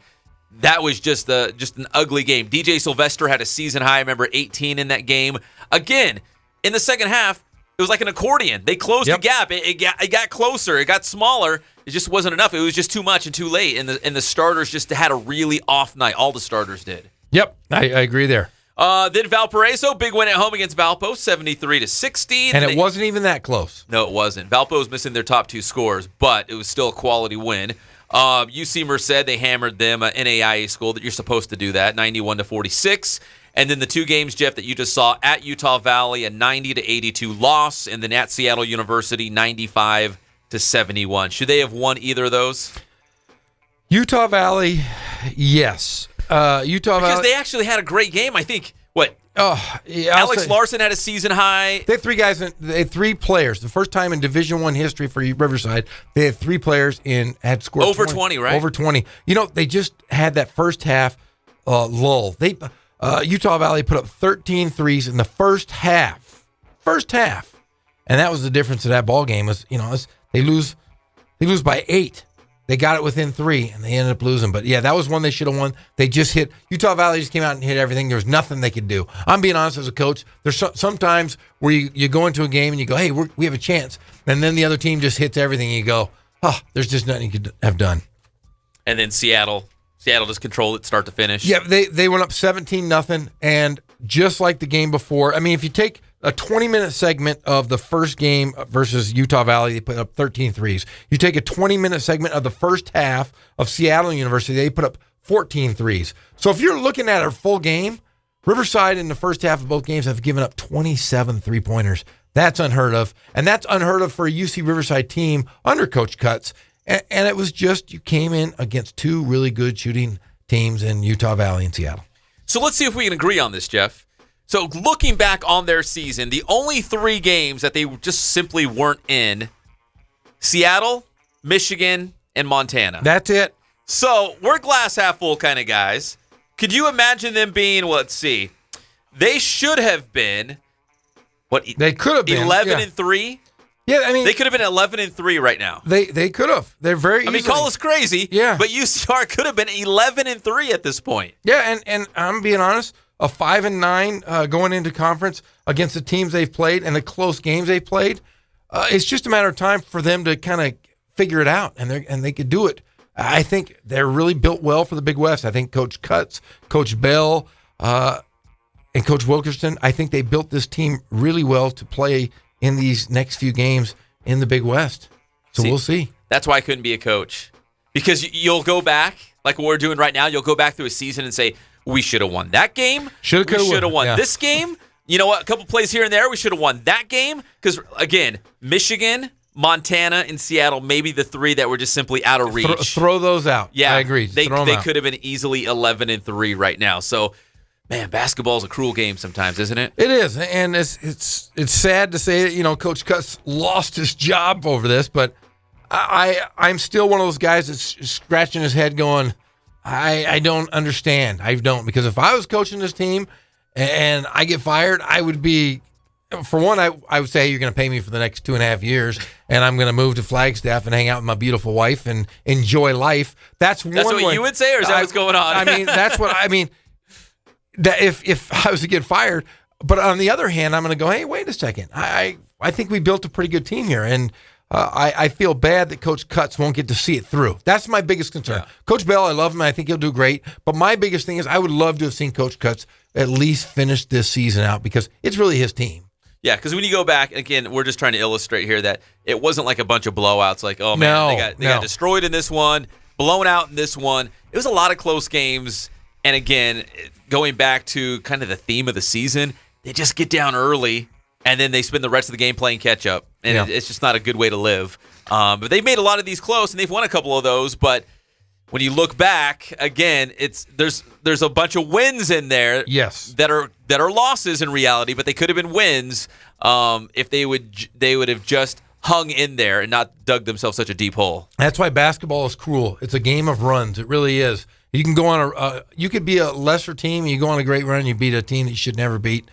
that was just an ugly game. DJ Sylvester had a season high. I remember 18 in that game. Again, in the second half, it was like an accordion. They closed the gap. It got closer. It got smaller. It just wasn't enough. It was just too much and too late. And the starters just had a really off night. All the starters did. Yep, I agree there. Then Valparaiso, big win at home against Valpo, 73-60. And it wasn't even that close. No, it wasn't. Valpo's missing their top two scores, but it was still a quality win. UC Merced, they hammered them, an NAIA school that you're supposed to do that, 91-46. And then the two games, Jeff, that you just saw at Utah Valley, a 90-82 loss, and then at Seattle University, 95-71. Should they have won either of those? Utah Valley, yes. Because they actually had a great game. I think, Alex Larson had a season high. They had three players. The first time in Division I history for Riverside, they had three players had scored over 20, right? Over 20. You know, they just had that first half lull. Utah Valley put up 13 threes in the first half. And that was the difference of that ball game. They lose by 8. They got it within 3, and they ended up losing. But, yeah, that was one they should have won. They just hit – Utah Valley just came out and hit everything. There was nothing they could do. I'm being honest as a coach. There's sometimes where you go into a game and you go, hey, we have a chance. And then the other team just hits everything, and you go, there's just nothing you could have done. And then Seattle just controlled it start to finish. Yeah, they went up 17-0, and just like the game before – I mean, if you take – a 20-minute segment of the first game versus Utah Valley, they put up 13 threes. You take a 20-minute segment of the first half of Seattle University, they put up 14 threes. So if you're looking at a full game, Riverside in the first half of both games have given up 27 three-pointers. That's unheard of. And that's unheard of for a UC Riverside team under Coach Cutts. And it was just you came in against two really good shooting teams in Utah Valley and Seattle. So let's see if we can agree on this, Jeff. So looking back on their season, the only 3 games that they just simply weren't in, Seattle, Michigan, and Montana. That's it. So we're glass half full kind of guys. Could you imagine them being, let's see, they should have been, they could have been 11-3? Yeah, I mean, they could have been 11-3 right now. They could have. They're very. I mean, call us crazy. Yeah. But UCR could have been 11-3 at this point. Yeah, and I'm being honest. A 5-9 going into conference against the teams they've played and the close games they've played, it's just a matter of time for them to kind of figure it out, and they could do it. I think they're really built well for the Big West. I think Coach Cutts, Coach Bell, and Coach Wilkerson, I think they built this team really well to play in these next few games in the Big West. So we'll see. That's why I couldn't be a coach. Because you'll go back, like what we're doing right now, you'll go back through a season and say, we should have won that game. We should have won this game. You know what? A couple plays here and there. We should have won that game. Because, again, Michigan, Montana, and Seattle, maybe the 3 that were just simply out of reach. Throw those out. Yeah, I agree. They could have been easily 11-3 right now. So, man, basketball is a cruel game sometimes, isn't it? It is. And it's sad to say that, Coach Cutts lost his job over this. But I'm still one of those guys that's scratching his head going, I don't understand. I don't, because if I was coaching this team and I get fired, I would be, for one, I would say, hey, you're going to pay me for the next 2.5 years, and I'm going to move to Flagstaff and hang out with my beautiful wife and enjoy life. That's one what way. you would say, or is that what's going on? I mean, that's what I mean. That if I was to get fired, but on the other hand, I'm going to go, hey, wait a second. I think we built a pretty good team here, and I feel bad that Coach Cutts won't get to see it through. That's my biggest concern. Yeah. Coach Bell, I love him. I think he'll do great. But my biggest thing is I would love to have seen Coach Cutts at least finish this season out, because it's really his team. Yeah, because when you go back, again, we're just trying to illustrate here that it wasn't like a bunch of blowouts. Like, oh man, they got destroyed in this one, blown out in this one. It was a lot of close games. And again, going back to kind of the theme of the season, they just get down early, and then they spend the rest of the game playing catch up, and it's just not a good way to live. But they've made a lot of these close, and they've won a couple of those. But when you look back, again, there's a bunch of wins in there. Yes, that are losses in reality, but they could have been wins if they would have just hung in there and not dug themselves such a deep hole. That's why basketball is cruel. It's a game of runs. It really is. You can go on you could be a lesser team, and you go on a great run, and you beat a team that you should never beat.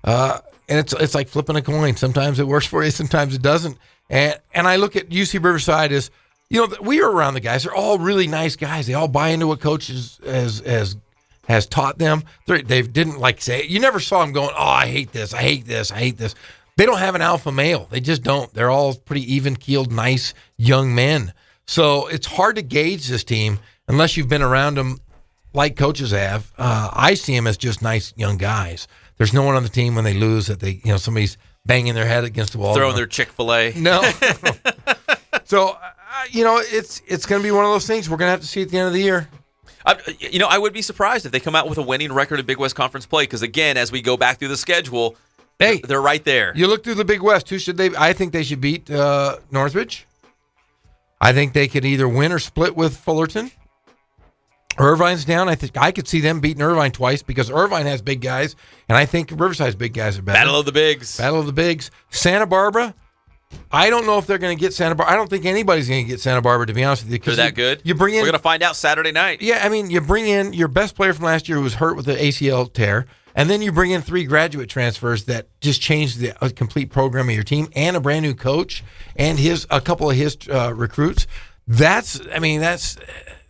And it's like flipping a coin. Sometimes it works for you, sometimes it doesn't. And I look at UC Riverside as, we are around the guys. They're all really nice guys. They all buy into what coach has taught them. They didn't say, you never saw them going, oh, I hate this, I hate this, I hate this. They don't have an alpha male. They just don't. They're all pretty even-keeled, nice young men. So it's hard to gauge this team unless you've been around them like coaches have. I see them as just nice young guys. There's no one on the team when they lose that they, somebody's banging their head against the wall. Throwing their Chick-fil-A. No. So, it's going to be one of those things we're going to have to see at the end of the year. I would be surprised if they come out with a winning record in Big West Conference play, because, again, as we go back through the schedule, they're right there. You look through the Big West. Who should they? I think they should beat Northridge. I think they could either win or split with Fullerton. Irvine's down. I think I could see them beating Irvine twice, because Irvine has big guys, and I think Riverside's big guys are better. Battle of the Bigs. Battle of the Bigs. Santa Barbara, I don't know if they're going to get Santa Barbara. I don't think anybody's going to get Santa Barbara, to be honest with you. They're that good? We're going to find out Saturday night. Yeah, I mean, you bring in your best player from last year who was hurt with the ACL tear, and then you bring in 3 graduate transfers that just changed the complete program of your team, and a brand new coach and a couple of his recruits. That's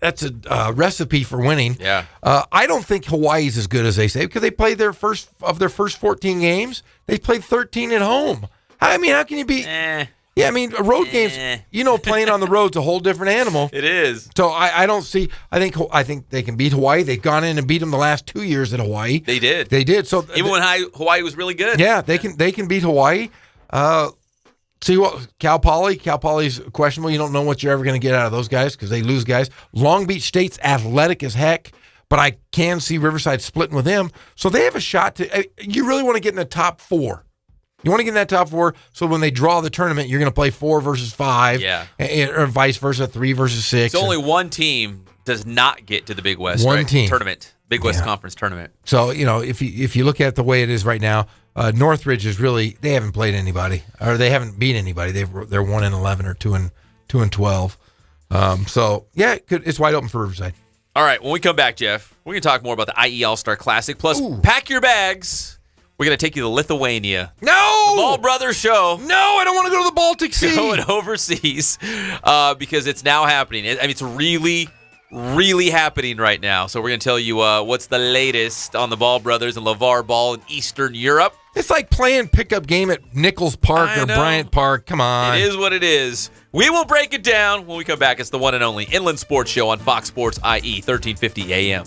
a recipe for winning. Yeah. I don't think Hawaii's as good as they say, because they played their first 14 games. They played 13 at home. How can you be? Yeah, road games. Playing on the road's a whole different animal. It is. So I don't see. I think they can beat Hawaii. They've gone in and beat them the last 2 years at Hawaii. They did. So even when Hawaii was really good. Yeah, they can beat Hawaii. See what Cal Poly's questionable. You don't know what you're ever going to get out of those guys, because they lose guys. Long Beach State's athletic as heck, but I can see Riverside splitting with them. So they have a shot to. You really want to get in the top 4. You want to get in that top 4, so when they draw the tournament, you're going to play 4 versus 5, or vice versa, 3 versus 6. So only one team does not get to the Big West team tournament, Big West Conference tournament. So if you look at the way it is right now, Northridge is really, they haven't played anybody, or they haven't beat anybody. They're 1-11 or 2-12. So yeah, it's wide open for Riverside. All right, when we come back, Jeff, we're going to talk more about the IE All-Star Classic. Plus, pack your bags. We're going to take you to Lithuania. No! The Ball Brothers show. No, I don't want to go to the Baltic Sea. Going overseas because it's now happening. It's really, really happening right now. So we're going to tell you what's the latest on the Ball Brothers and LeVar Ball in Eastern Europe. It's like playing pickup game at Nichols Park or Bryant Park. Come on. It is what it is. We will break it down when we come back. It's the one and only Inland Sports Show on Fox Sports IE, 1350 AM.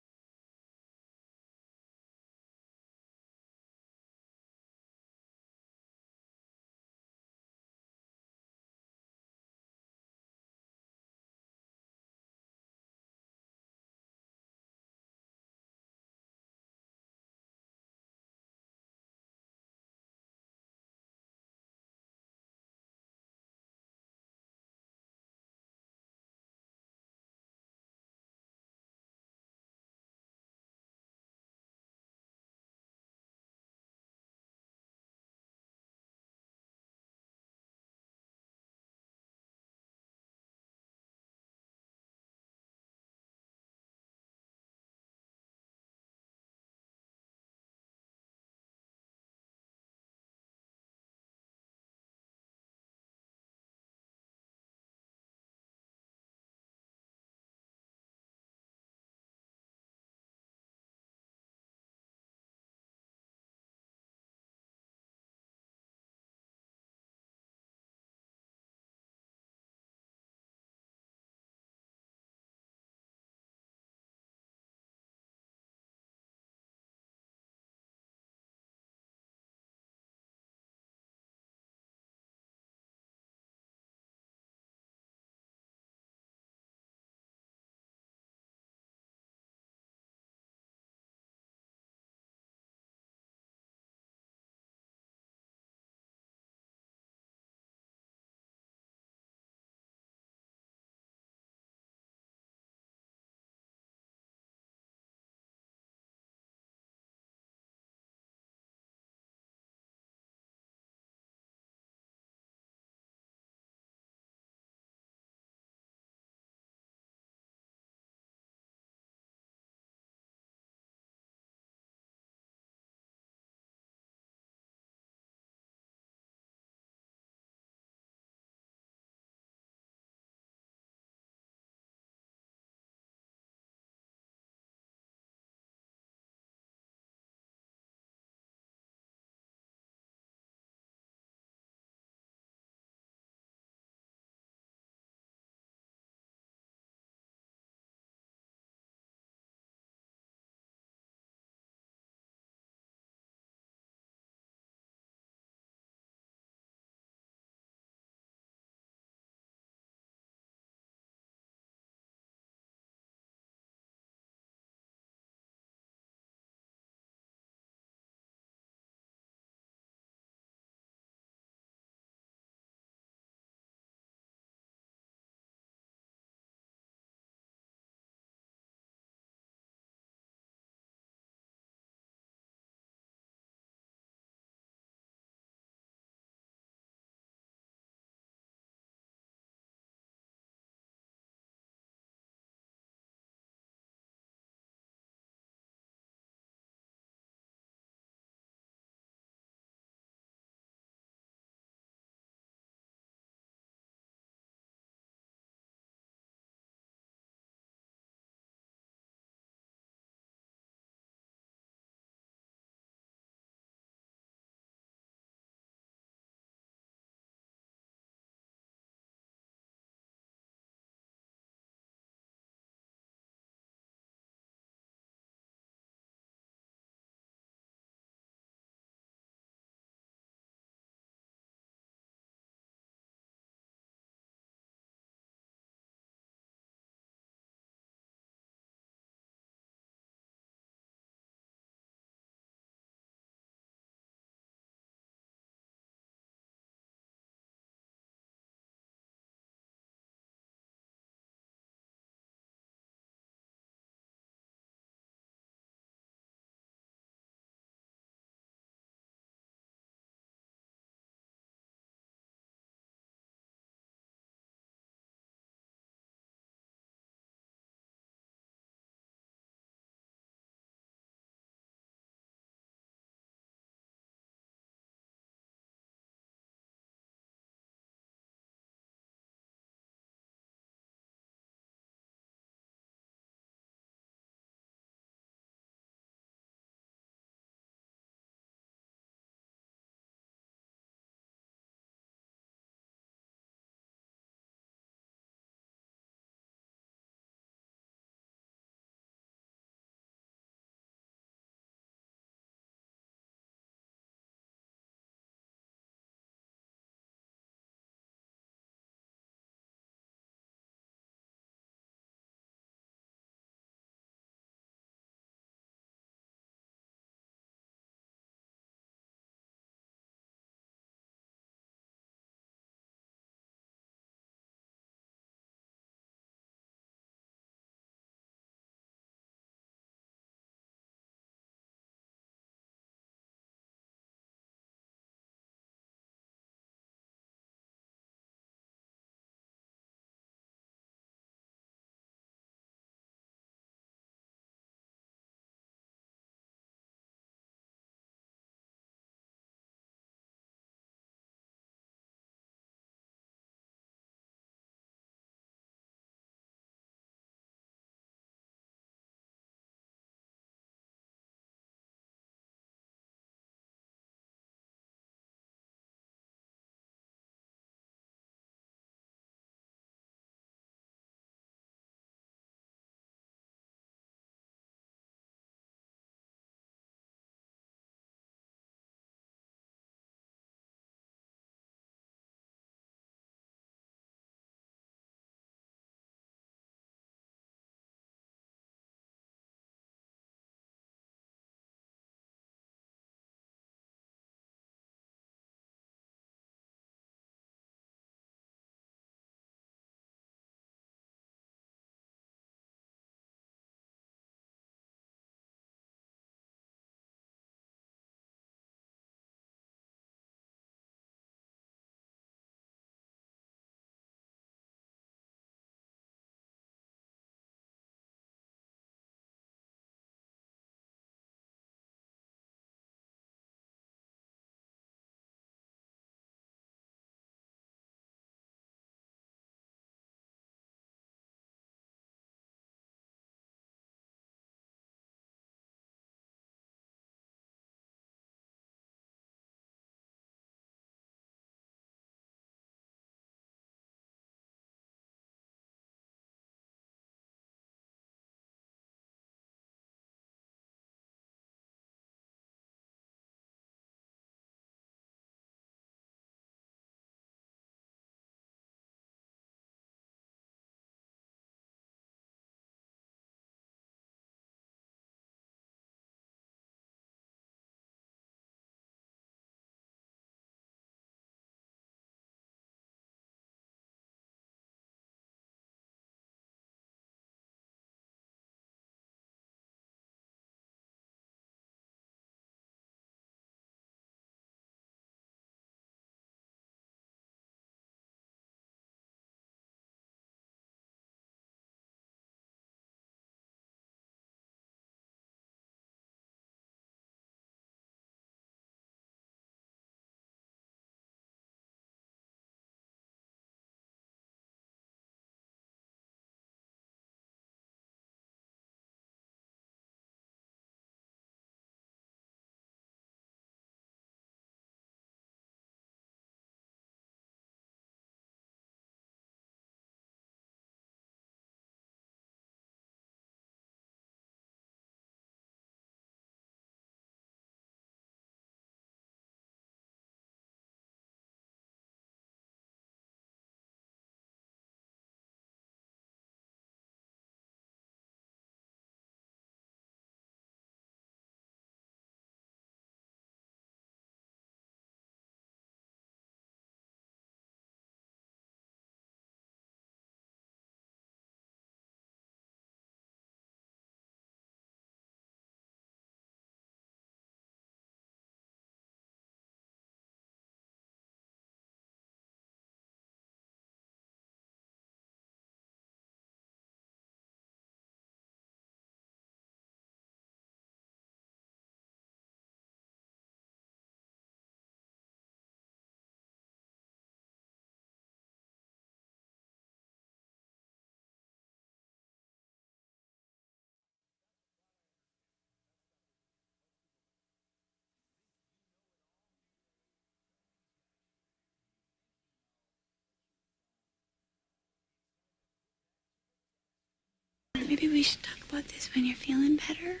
Maybe we should talk about this when you're feeling better.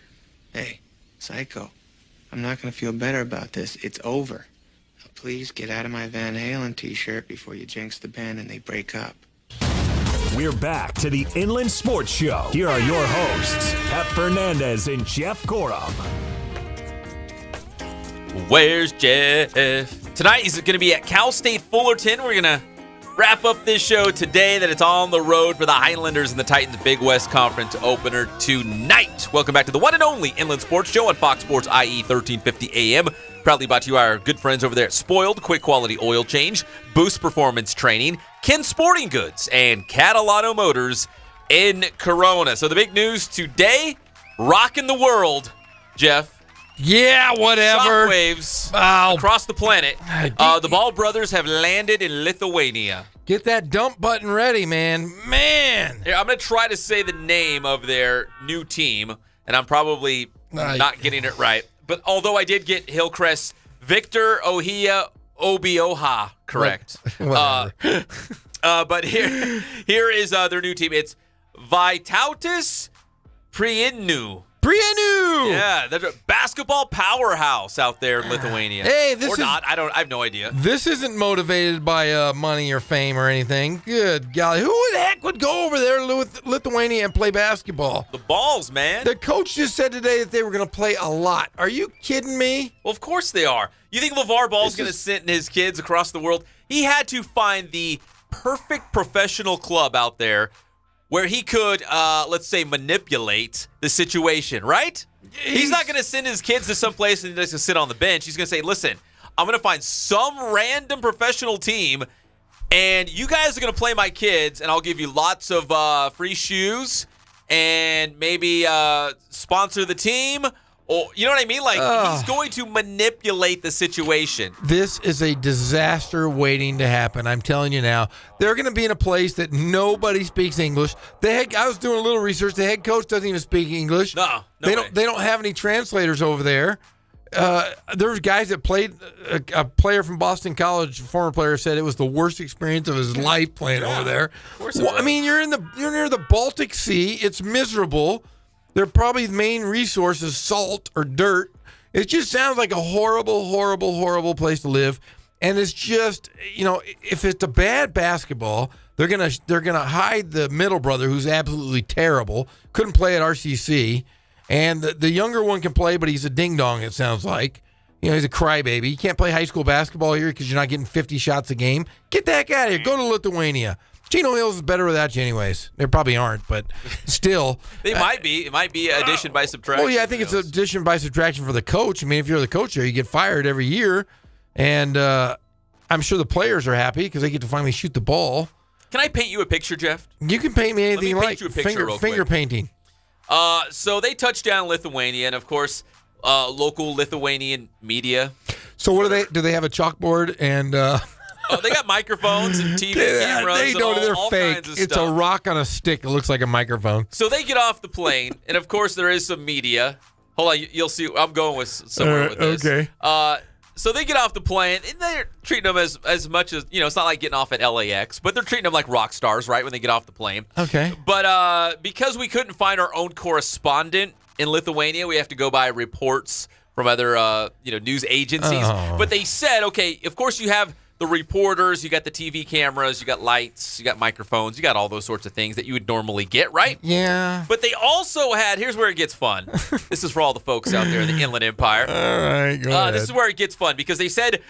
Hey, Psycho, I'm not going to feel better about this. It's over. Now, please get out of my Van Halen t-shirt before you jinx the band and they break up. We're back to the Inland Sports Show. Here are your hosts, Pep Fernandez and Jeff Gorham. Where's Jeff? Tonight he's going to be at Cal State Fullerton. We're going to wrap up this show today that it's on the road for the Highlanders and the Titans Big West Conference opener tonight. Welcome back to the one and only Inland Sports Show on Fox Sports IE 1350 AM. Proudly brought to you by our good friends over there at Spoiled, quick quality oil change, Boost Performance Training, Ken Sporting Goods, and Catalano Motors in Corona. So the big news today, rocking the world, Jeff. Yeah, whatever. Shockwaves Oh. across the planet. The Ball brothers have landed in Lithuania. Get that dump button ready, man. Man. Here, I'm going to try to say the name of their new team, and I'm probably not getting it right. But although I did get Hillcrest, Victor Ohia Obioha correct. But here is their new team. It's Vytautas Prienu. Yeah, they're a basketball powerhouse out there in Lithuania. Hey, this is not. I have no idea. This isn't motivated by money or fame or anything. Good golly, who the heck would go over there to Lithuania and play basketball? The Balls, man. The coach just said today that they were going to play a lot. Are you kidding me? Well, of course they are. You think LeVar Ball's going to send his kids across the world? He had to find the perfect professional club out there where he could, let's say, manipulate the situation, right? He's not going to send his kids to some place and just sit on the bench. He's going to say, listen, I'm going to find some random professional team, and you guys are going to play my kids, and I'll give you lots of free shoes and maybe sponsor the team. Or, you know what I mean? Like, he's going to manipulate the situation. This is a disaster waiting to happen. I'm telling you now. They're going to be in a place that nobody speaks English. I was doing a little research. The head coach doesn't even speak English. No they way. don't have any translators over there. There's guys that played. A player from Boston College, former player, said it was the worst experience of his life playing over there. Of course it was. I mean, you're near the Baltic Sea. It's miserable. Their probably main resource is salt or dirt. It just sounds like a horrible, horrible, horrible place to live. And it's just, if it's a bad basketball, they're gonna hide the middle brother who's absolutely terrible. Couldn't play at RCC, and the younger one can play, but he's a ding dong. It sounds like, he's a crybaby. You can't play high school basketball here because you're not getting 50 shots a game. Get that guy out of here. Go to Lithuania. Chino Hills is better without you anyways. They probably aren't, but still. They might be. It might be addition by subtraction. Oh, yeah, I think it's addition by subtraction for the coach. I mean, if you're the coach there, you get fired every year. And I'm sure the players are happy because they get to finally shoot the ball. Can I paint you a picture, Jeff? You can paint me anything you like. Let me paint you a picture real quick. Finger painting. So they touched down in Lithuania, and, of course, local Lithuanian media. So what do they have a chalkboard and they got microphones and TV cameras. They know they're all fake. Kinds of It's stuff. a rock on a stick. It looks like a microphone. So they get off the plane, and of course there is some media. Hold on, you'll see. I'm going with somewhere with this. Okay. So they get off the plane, and they're treating them as much as, it's not like getting off at LAX, but they're treating them like rock stars, right, when they get off the plane. Okay. But because we couldn't find our own correspondent in Lithuania, we have to go by reports from other, news agencies. Oh. But they said, okay, of course you have the reporters, you got the TV cameras, you got lights, you got microphones, you got all those sorts of things that you would normally get, right? Yeah. But they also had, here's where it gets fun. This is for all the folks out there in the Inland Empire. All right, go ahead. This is where it gets fun because they said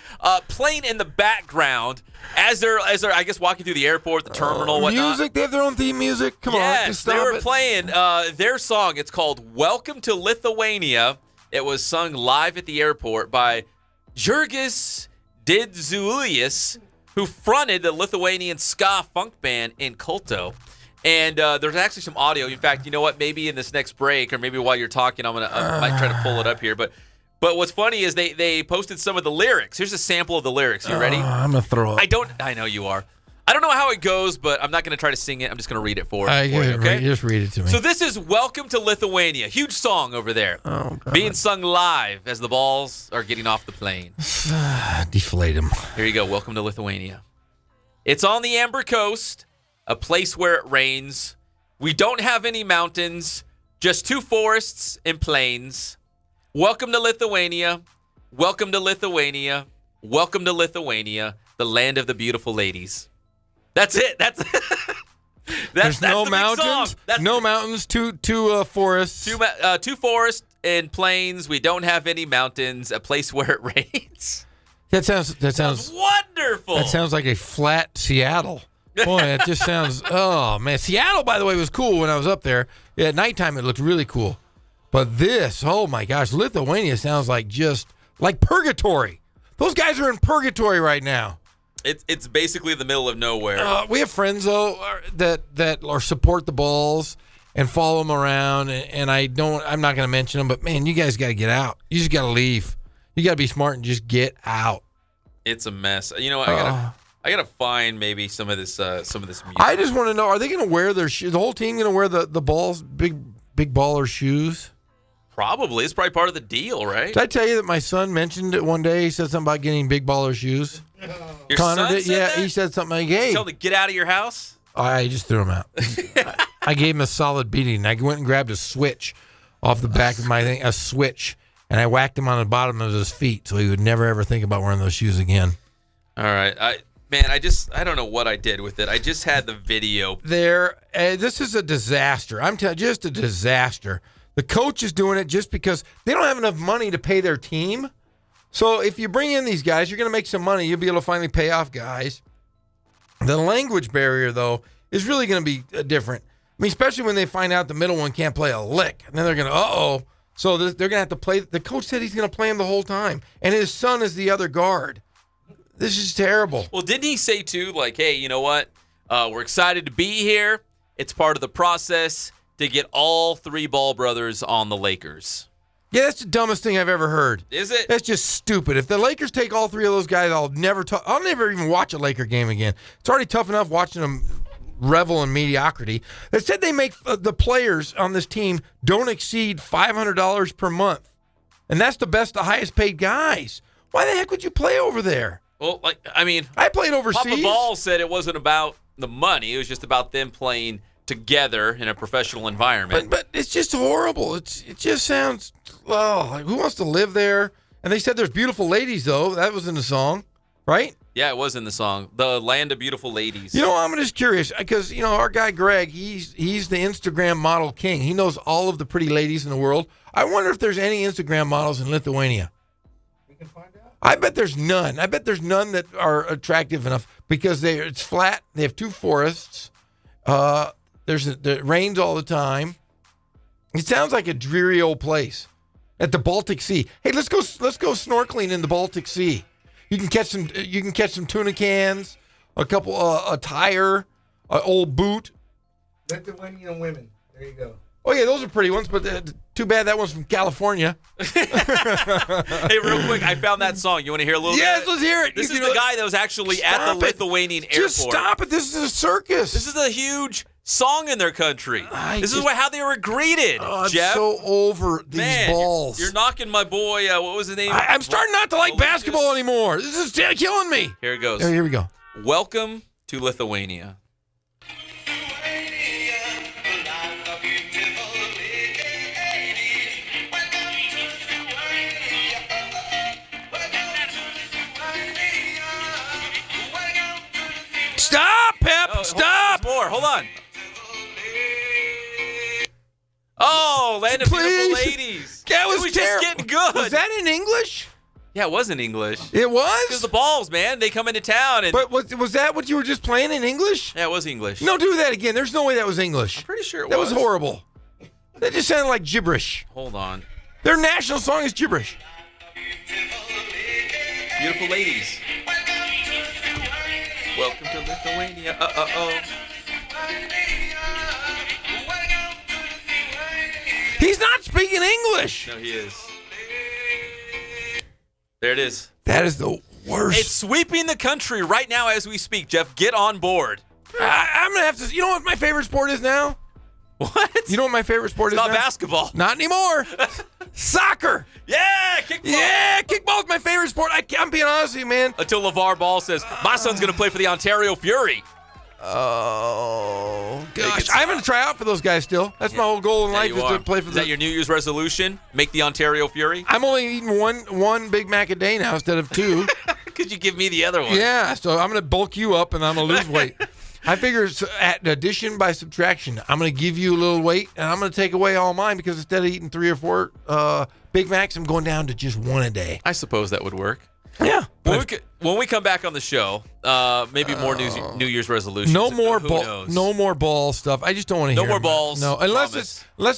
playing in the background as they're I guess walking through the airport, the terminal, whatnot. Music? They have their own theme music? Come on, just stop they were it. playing their song. It's called "Welcome to Lithuania." It was sung live at the airport by Jurgis Didzulius, who fronted the Lithuanian ska funk band in Kulto. And there's actually some audio. In fact, you know what? Maybe in this next break, or maybe while you're talking, I might try to pull it up here. But what's funny is they posted some of the lyrics. Here's a sample of the lyrics. You ready? I'm gonna throw up. I know you are. I don't know how it goes, but I'm not going to try to sing it. I'm just going to read it for you. Okay, just read it to me. So this is "Welcome to Lithuania." Huge song over there. Oh, God. Being sung live as the Balls are getting off the plane. Deflate them. Here you go. Welcome to Lithuania. It's on the Amber Coast, a place where it rains. We don't have any mountains, just 2 forests and plains. Welcome to Lithuania. Welcome to Lithuania. Welcome to Lithuania, the land of the beautiful ladies. That's it. There's no the big mountains. song. No mountains. Two forests. 2 forests and plains. We don't have any mountains. A place where it rains. That sounds wonderful. That sounds like a flat Seattle. Boy, it just sounds. Oh man, Seattle, by the way, was cool when I was up there. Yeah, at nighttime it looked really cool. But this, oh my gosh, Lithuania sounds like just like purgatory. Those guys are in purgatory right now. It's basically the middle of nowhere. We have friends though that are support the Bulls and follow them around, and I'm not going to mention them, but man, you guys got to get out. You just got to leave. You got to be smart and just get out. It's a mess. You know, I gotta find maybe some of this music. I just want to know: are they going to wear their shoes? The whole team going to wear the Bulls big baller shoes? Probably. It's probably part of the deal, right? Did I tell you that my son mentioned it one day? He said something about getting big baller shoes. Your Connor son did. said Yeah, that? he said something like, "Hey, Tell him to get out of your house." I just threw him out. I gave him a solid beating. I went and grabbed a switch off the back of my thing, a switch, and I whacked him on the bottom of his feet so he would never ever think about wearing those shoes again. All right, I don't know what I did with it. I just had the video. This is a disaster. I'm telling you, just a disaster. The coach is doing it just because they don't have enough money to pay their team. So if you bring in these guys, you're going to make some money. You'll be able to finally pay off guys. The language barrier, though, is really going to be different. I mean, especially when they find out the middle one can't play a lick. And then they're going to, So they're going to have to play. The coach said he's going to play him the whole time. And his son is the other guard. This is terrible. Well, didn't he say, too, like, hey, you know what? We're excited to be here. It's part of the process to get all 3 Ball brothers on the Lakers. Yeah, that's the dumbest thing I've ever heard. Is it? That's just stupid. If the Lakers take all 3 of those guys, I'll never even watch a Laker game again. It's already tough enough watching them revel in mediocrity. They said they make the players on this team don't exceed $500 per month. And that's the highest paid guys. Why the heck would you play over there? Well, I played overseas. Papa Ball said it wasn't about the money. It was just about them playing together in a professional environment. But it's just horrible. It just sounds, like who wants to live there? And they said there's beautiful ladies, though. That was in the song, right? Yeah, it was in the song. The Land of Beautiful Ladies. You know, I'm just curious because, our guy Greg, he's the Instagram model king. He knows all of the pretty ladies in the world. I wonder if there's any Instagram models in Lithuania. We can find out. I bet there's none. I bet there's none that are attractive enough because it's flat. They have 2 forests. It rains all the time. It sounds like a dreary old place at the Baltic Sea. Hey, let's go snorkeling in the Baltic Sea. You can catch some tuna cans, a tire, an old boot. Lithuanian women. There you go. Oh yeah, those are pretty ones, but too bad that one's from California. Hey, real quick, I found that song. You want to hear a little bit? Yes, let's hear it. This is the guy that was actually at the Lithuanian airport. Just stop it. This is a circus. This is a huge song in their country. This is how they were greeted, I'm Jeff. so over these balls. You're knocking my boy, what was his name? I'm starting not to like basketball anymore. This is killing me. Here it goes. Here we go. Welcome to Lithuania. Stop, Pep. Stop. More. Hold on. Oh, Land of Beautiful Ladies. That was just getting good. Was that in English? Yeah, it was in English. It was? Because the Balls, man. They come into town. But was that what you were just playing in English? Yeah, it was English. No, do that again. There's no way that was English. I'm pretty sure it was. That was horrible. That just sounded like gibberish. Hold on. Their national song is gibberish. Beautiful Ladies. Welcome to Lithuania. He's not speaking English. No, he is. There it is. That is the worst. It's sweeping the country right now as we speak, Jeff. Get on board. I'm going to have to. You know what my favorite sport is now? What? You know what my favorite sport is not now? Basketball. Not anymore. Soccer. Yeah, kickball. Yeah, kickball is my favorite sport. I'm being honest with you, man. Until LeVar Ball says, my son's going to play for the Ontario Fury. Oh, gosh. I'm going to try out for those guys still. That's my whole goal in life is to play for Is that your New Year's resolution? Make the Ontario Fury? I'm only eating one Big Mac a day now instead of 2. Could you give me the other one? Yeah, so I'm going to bulk you up and I'm going to lose weight. I figure it's at addition by subtraction. I'm going to give you a little weight and I'm going to take away all mine because instead of eating 3 or 4 Big Macs, I'm going down to just 1 a day. I suppose that would work. Yeah. When we come back on the show, maybe more New Year's resolutions. No more Who ball. knows? No more ball stuff. I just don't want to hear. No more about balls. No, unless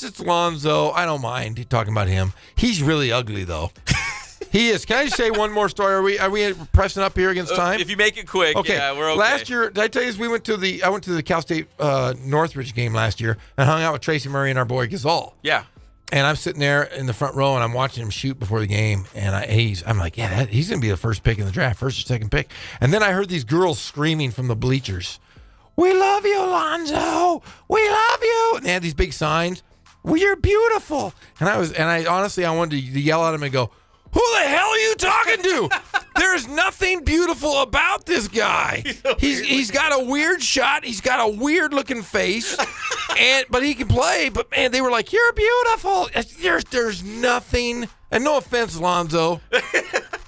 it's Lonzo. I don't mind talking about him. He's really ugly though. He is. Can I just say one more story? Are we pressing up here against time? If you make it quick, okay. yeah, we're okay. Last year, did I tell you I went to the Cal State Northridge game last year and hung out with Tracy Murray and our boy Gasol. Yeah. And I'm sitting there in the front row, and I'm watching him shoot before the game. And I'm like, yeah, he's going to be the first pick in the draft, first or second pick. And then I heard these girls screaming from the bleachers, "We love you, Lonzo. We love you." And they had these big signs. "Well, you're beautiful." And I honestly wanted to yell at him and go, "Who the hell are you talking to? There's nothing beautiful about this guy. He's got a weird shot. He's got a weird looking face, but he can play. But man, they were like, "You're beautiful." There's nothing. And no offense, Lonzo.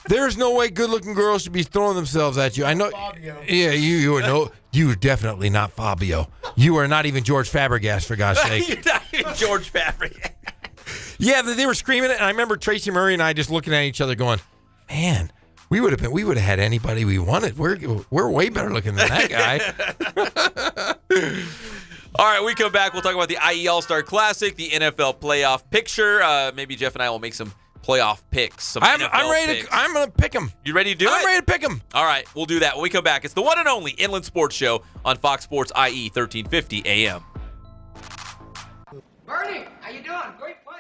There's no way good looking girls should be throwing themselves at you. I know. Fabio. Yeah, you are definitely not Fabio. You are not even George Fabregas, for God's sake. You're not even George Fabregas. Yeah, they were screaming it, and I remember Tracy Murray and I just looking at each other going, "Man, we would have had anybody we wanted. We're way better looking than that guy." All right, we come back. We'll talk about the IE All-Star Classic, the NFL playoff picture. Maybe Jeff and I will make some playoff picks. I'm ready. I'm going to pick them. You ready to do it? I'm ready to pick them. All right, we'll do that when we come back. It's the one and only Inland Sports Show on Fox Sports IE 1350 AM. Bernie, how you doing? Great play.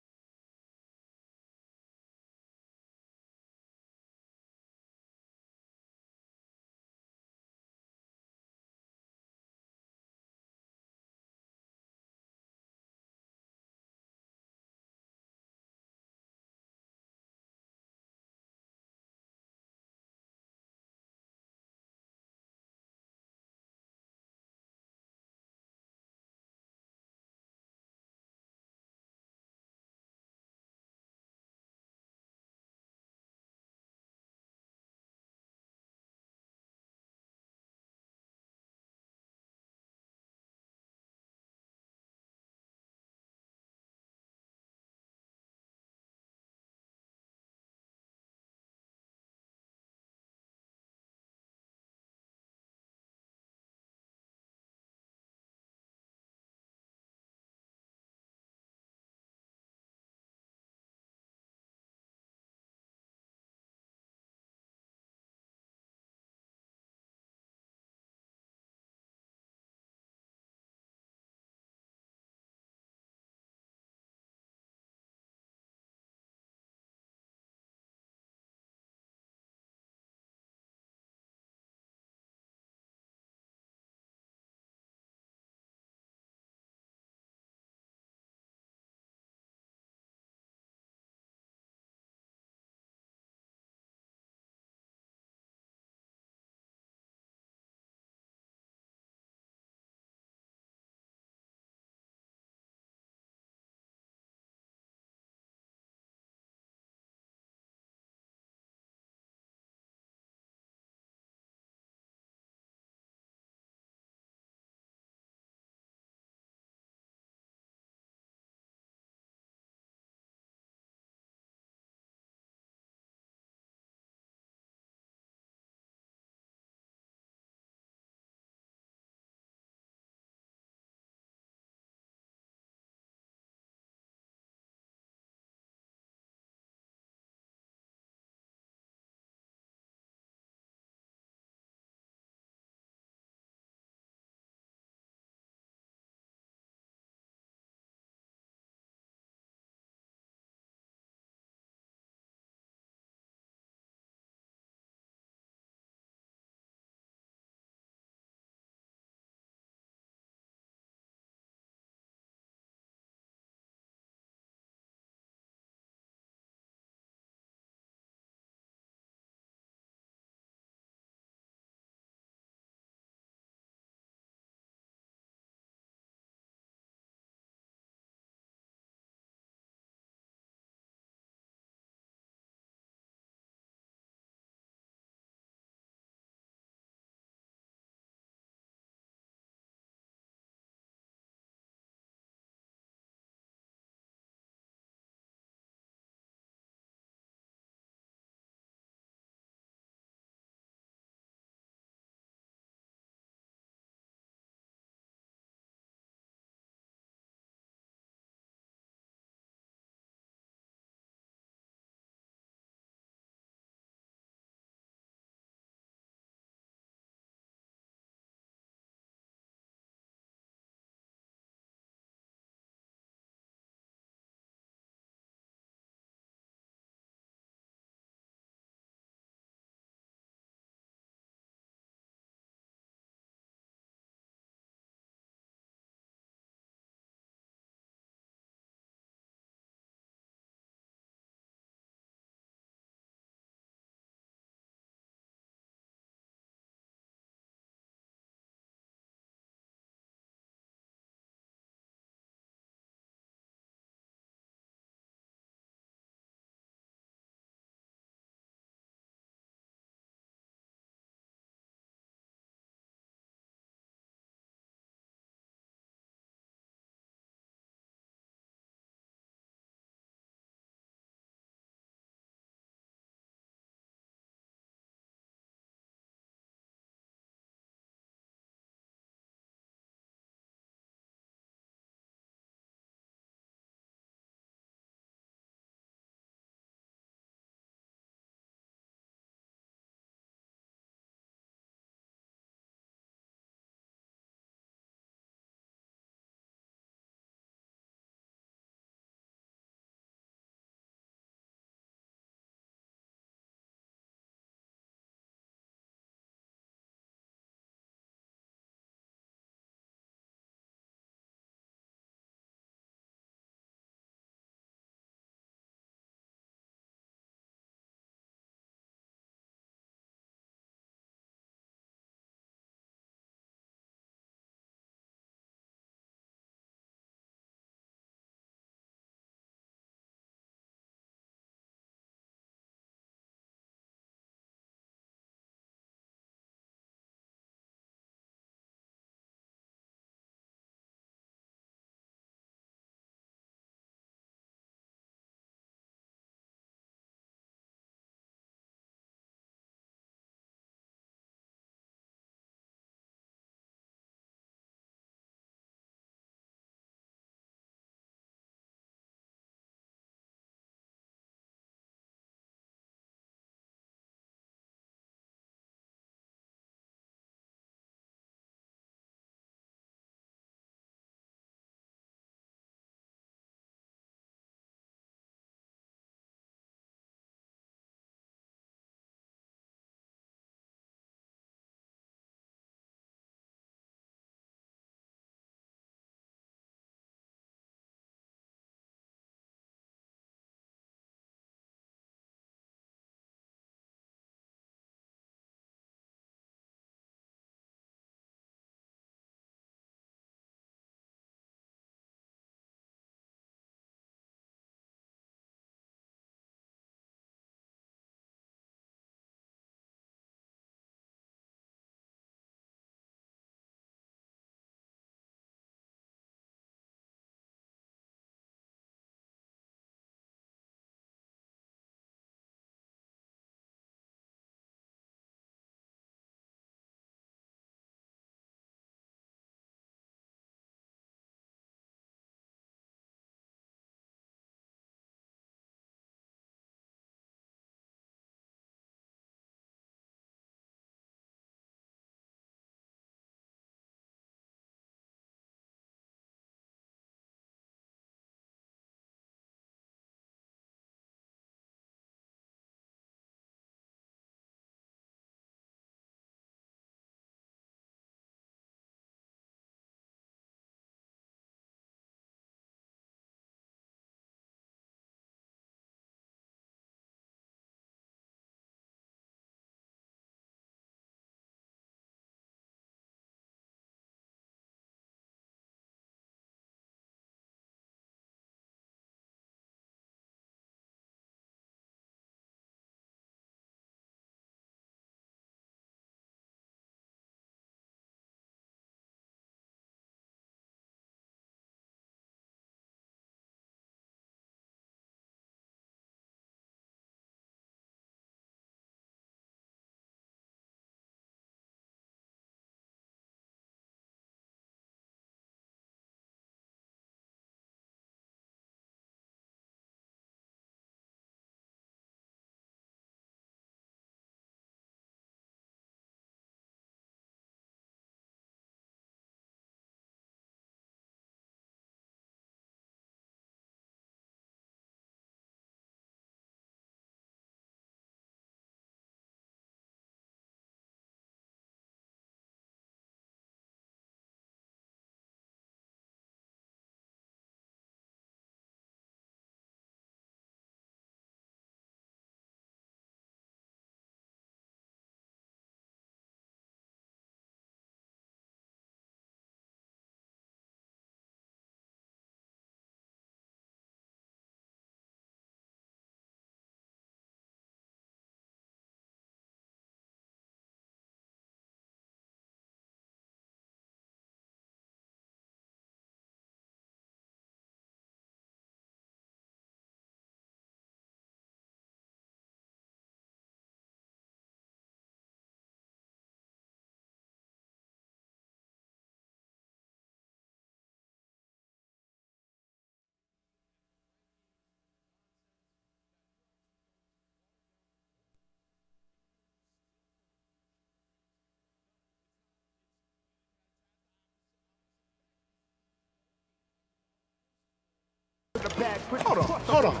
Hold on.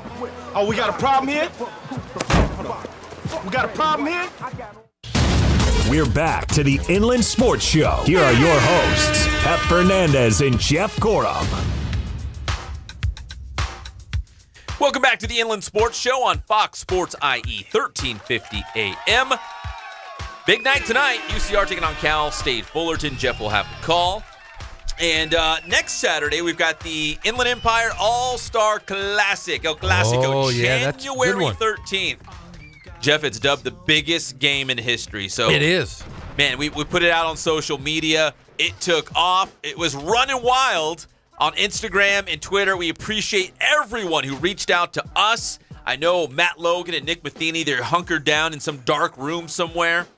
Oh, we got a problem here? Hold on. We got a problem here? We're back to the Inland Sports Show. Here are your hosts, Pep Fernandez and Jeff Gorham. Welcome back to the Inland Sports Show on Fox Sports IE 1350 AM. Big night tonight. UCR taking on Cal State Fullerton. Jeff will have the call. And next Saturday, we've got the Inland Empire All-Star Classic. El Clasico, January 13th. Jeff, it's dubbed the biggest game in history. So it is. Man, we put it out on social media. It took off. It was running wild on Instagram and Twitter. We appreciate everyone who reached out to us. I know Matt Logan and Nick Matheny, they're hunkered down in some dark room somewhere,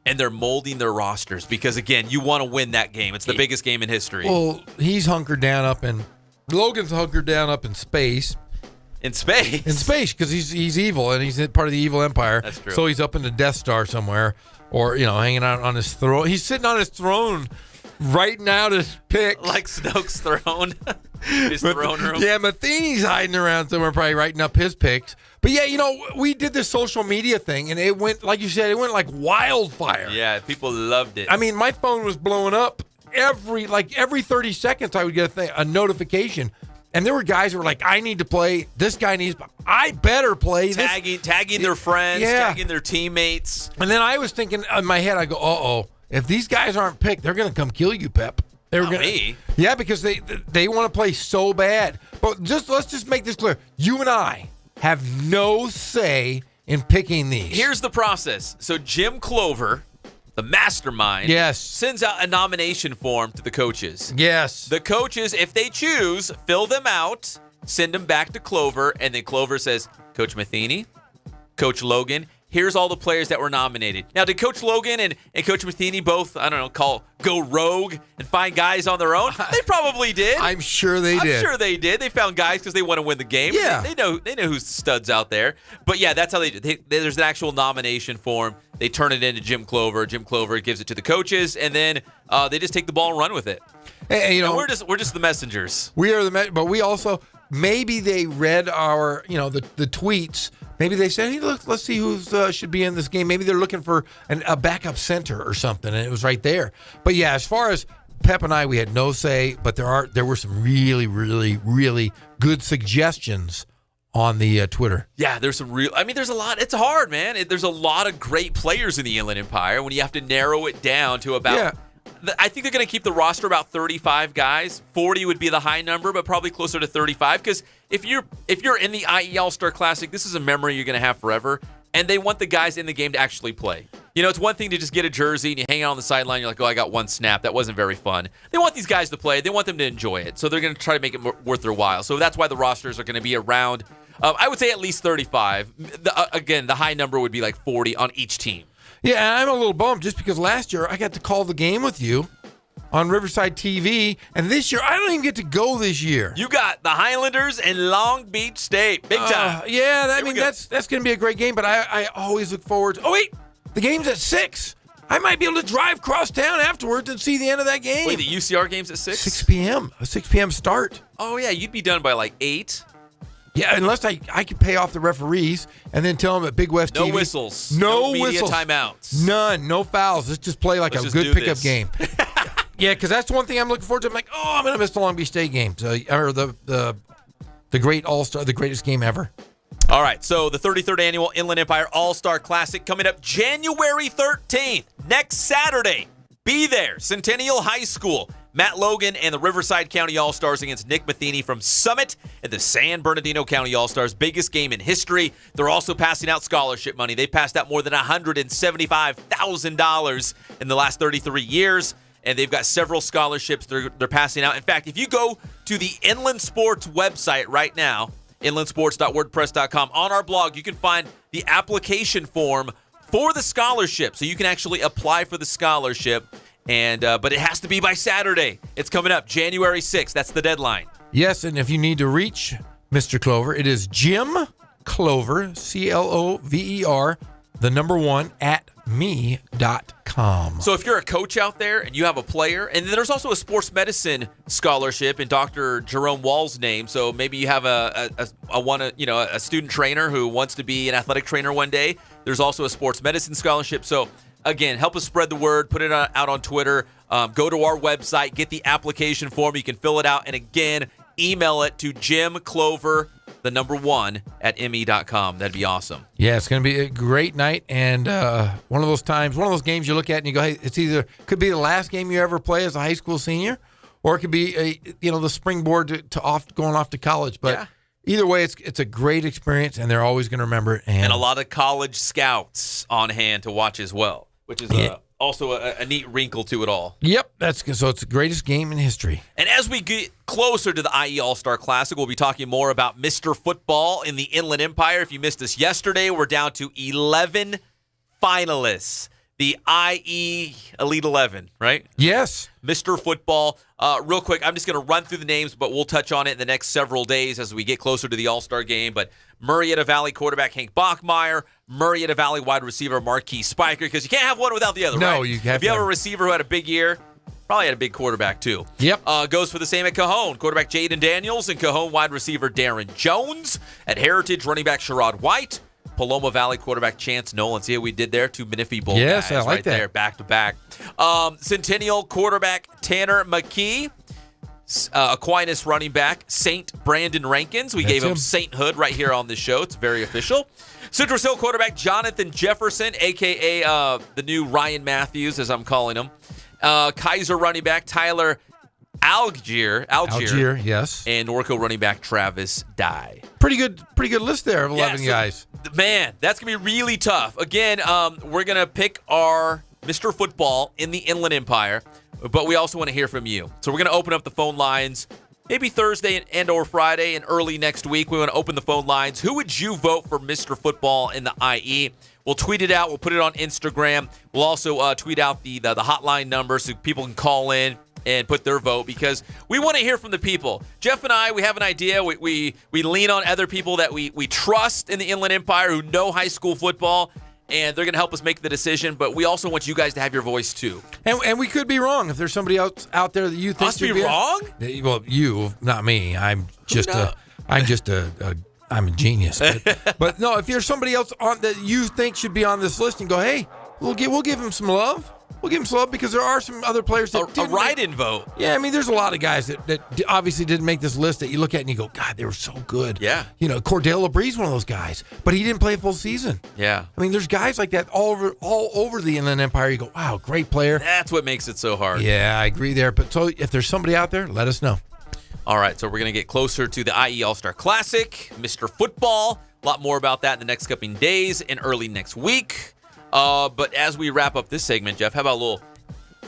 and they're molding their rosters because, again, you want to win that game. It's the biggest game in history. Well, he's hunkered down Logan's hunkered down up in space. In space? In space, because he's evil, and he's part of the evil empire. That's true. So he's up in the Death Star somewhere, or, hanging out on his throne. He's sitting on his throne, writing out his picks. Like Snoke's throne. His throne room. Yeah, Matheny's hiding around somewhere, probably writing up his picks. But yeah, we did this social media thing, and it went, like you said, it went like wildfire. Yeah, people loved it. I mean, my phone was blowing up every 30 seconds. I would get a notification. And there were guys who were like, I need to play. This guy needs. I better play. Tagging their friends, tagging their teammates. And then I was thinking in my head, I go, uh-oh, if these guys aren't picked, they're going to come kill you, Pep. Me? Yeah, because they want to play so bad. But let's just make this clear. You and I have no say in picking these. Here's the process. So Jim Clover, the mastermind, sends out a nomination form to the coaches. Yes. The coaches, if they choose, fill them out, send them back to Clover, and then Clover says, Coach Matheny, Coach Logan, here's all the players that were nominated. Now, did Coach Logan and Coach Matheny both, go rogue and find guys on their own? They probably did. I'm sure they did. I'm sure they did. They found guys because they want to win the game. Yeah. They know who's studs out there. But yeah, that's how they do. There's an actual nomination form. They turn it into Jim Clover. Jim Clover gives it to the coaches, and then they just take the ball and run with it. Hey, we're just the messengers. We are but we also, maybe they read our, the tweets. Maybe they said, hey, look, let's see who should be in this game. Maybe they're looking for a backup center or something, and it was right there. But yeah, as far as Pep and I, we had no say, but there were some really, really, really good suggestions on the Twitter. Yeah, there's there's a lot. It's hard, man. There's a lot of great players in the Inland Empire when you have to narrow it down to about... Yeah. I think they're going to keep the roster about 35 guys. 40 would be the high number, but probably closer to 35. Because if you're in the IE All-Star Classic, this is a memory you're going to have forever. And they want the guys in the game to actually play. It's one thing to just get a jersey and you hang out on the sideline. You're like, oh, I got one snap. That wasn't very fun. They want these guys to play. They want them to enjoy it. So they're going to try to make it worth their while. So that's why the rosters are going to be around, I would say at least 35. Again, the high number would be like 40 on each team. Yeah, and I'm a little bummed just because last year I got to call the game with you on Riverside TV, and this year I don't even get to go this year. You got the Highlanders and Long Beach State. Big time. Yeah, that's going to be a great game, but I always look forward to... Oh, wait, the game's at 6. I might be able to drive across town afterwards and see the end of that game. Wait, the UCR game's at 6? 6 p.m. A 6 p.m. start. Oh, yeah, you'd be done by like 8. Yeah, unless I could pay off the referees and then tell them at Big West TV. No whistles. No media whistles. Timeouts. None. No fouls. Let's just play like a good pickup game. Yeah, because that's one thing I'm looking forward to. I'm like, I'm going to miss the Long Beach State game. Or the great All-Star, the greatest game ever. All right, so the 33rd Annual Inland Empire All-Star Classic coming up January 13th, next Saturday. Be there, Centennial High School. Matt Logan and the Riverside County All-Stars against Nick Matheny from Summit and the San Bernardino County All-Stars. Biggest game in history. They're also passing out scholarship money. They passed out more than $175,000 in the last 33 years, and they've got several scholarships they're passing out. In fact, if you go to the Inland Sports website right now, inlandsports.wordpress.com, on our blog, you can find the application form for the scholarship, so you can actually apply for the scholarship. But it has to be by Saturday. It's coming up January 6th. That's the deadline. Yes, and if you need to reach Mr. Clover, it is Jim Clover, Clover, the number 1, at sportsmedicinememe.com. So if you're a coach out there and you have a player, and there's also a sports medicine scholarship in Dr. Jerome Wall's name. So maybe you have a student trainer who wants to be an athletic trainer one day. There's also a sports medicine scholarship. So again, help us spread the word. Put it out on Twitter. Go to our website. Get the application form. You can fill it out. And again, email it to Jim Clover, the number 1 at me.com. That'd be awesome. Yeah, it's going to be a great night, and one of those games you look at and you go, hey, could be the last game you ever play as a high school senior, or it could be the springboard to going off to college. But either way, it's a great experience, and they're always going to remember it. And a lot of college scouts on hand to watch as well, which is also a neat wrinkle to it all. Yep, so it's the greatest game in history. And as we get closer to the IE All-Star Classic, we'll be talking more about Mr. Football in the Inland Empire. If you missed us yesterday, we're down to 11 finalists. The IE Elite 11, right? Yes. Mr. Football. Real quick, I'm just going to run through the names, but we'll touch on it in the next several days as we get closer to the All-Star game. But Murrieta Valley quarterback Hank Bachmeyer, Murrieta Valley wide receiver Marquis Spiker, because you can't have one without the other, right? No, you have If you have a receiver who had a big year, probably had a big quarterback too. Yep. Goes for the same at Cajon. Quarterback Jaden Daniels and Cajon wide receiver Darren Jones. At Heritage, running back Sherrod White. Paloma Valley quarterback Chance Nolan. See what we did there? 2 Menifee Bowl yes, guys I like right that. there, back to back. Centennial quarterback Tanner McKee. Aquinas running back Saint Brandon Rankins. We gave him sainthood right here on this show. It's very official. Citrus Hill quarterback Jonathan Jefferson, a.k.a. The new Ryan Matthews, as I'm calling him. Kaiser running back Tyler Algier, yes. And Norco running back Travis Dye. Pretty good list there of 11 guys. Man, that's going to be really tough. Again, we're going to pick our Mr. Football in the Inland Empire, but we also want to hear from you. So we're going to open up the phone lines maybe Thursday and or Friday and early next week. We want to open the phone lines. Who would you vote for Mr. Football in the IE? We'll tweet it out. We'll put it on Instagram. We'll also tweet out the hotline number so people can call in and put their vote, because we want to hear from the people. Jeff and I, we have an idea. We lean on other people that we trust in the Inland Empire who know high school football, and they're going to help us make the decision. But we also want you guys to have your voice too. And we could be wrong. If there's somebody else out there that you think should be wrong. Well, you, not me. I'm a genius. But no, if there's somebody else on that you think should be on this list, and go, hey, we'll give him some love. We'll give him some love, because there are some other players that a write-in vote. Yeah, I mean, there's a lot of guys that obviously didn't make this list that you look at and you go, God, they were so good. Yeah. Cordell LeBree's one of those guys, but he didn't play a full season. Yeah. I mean, there's guys like that all over the Inland Empire. You go, wow, great player. That's what makes it so hard. Yeah, I agree there. But so if there's somebody out there, let us know. All right, so we're going to get closer to the IE All-Star Classic, Mr. Football. A lot more about that in the next couple days and early next week. But as we wrap up this segment, Jeff, how about a little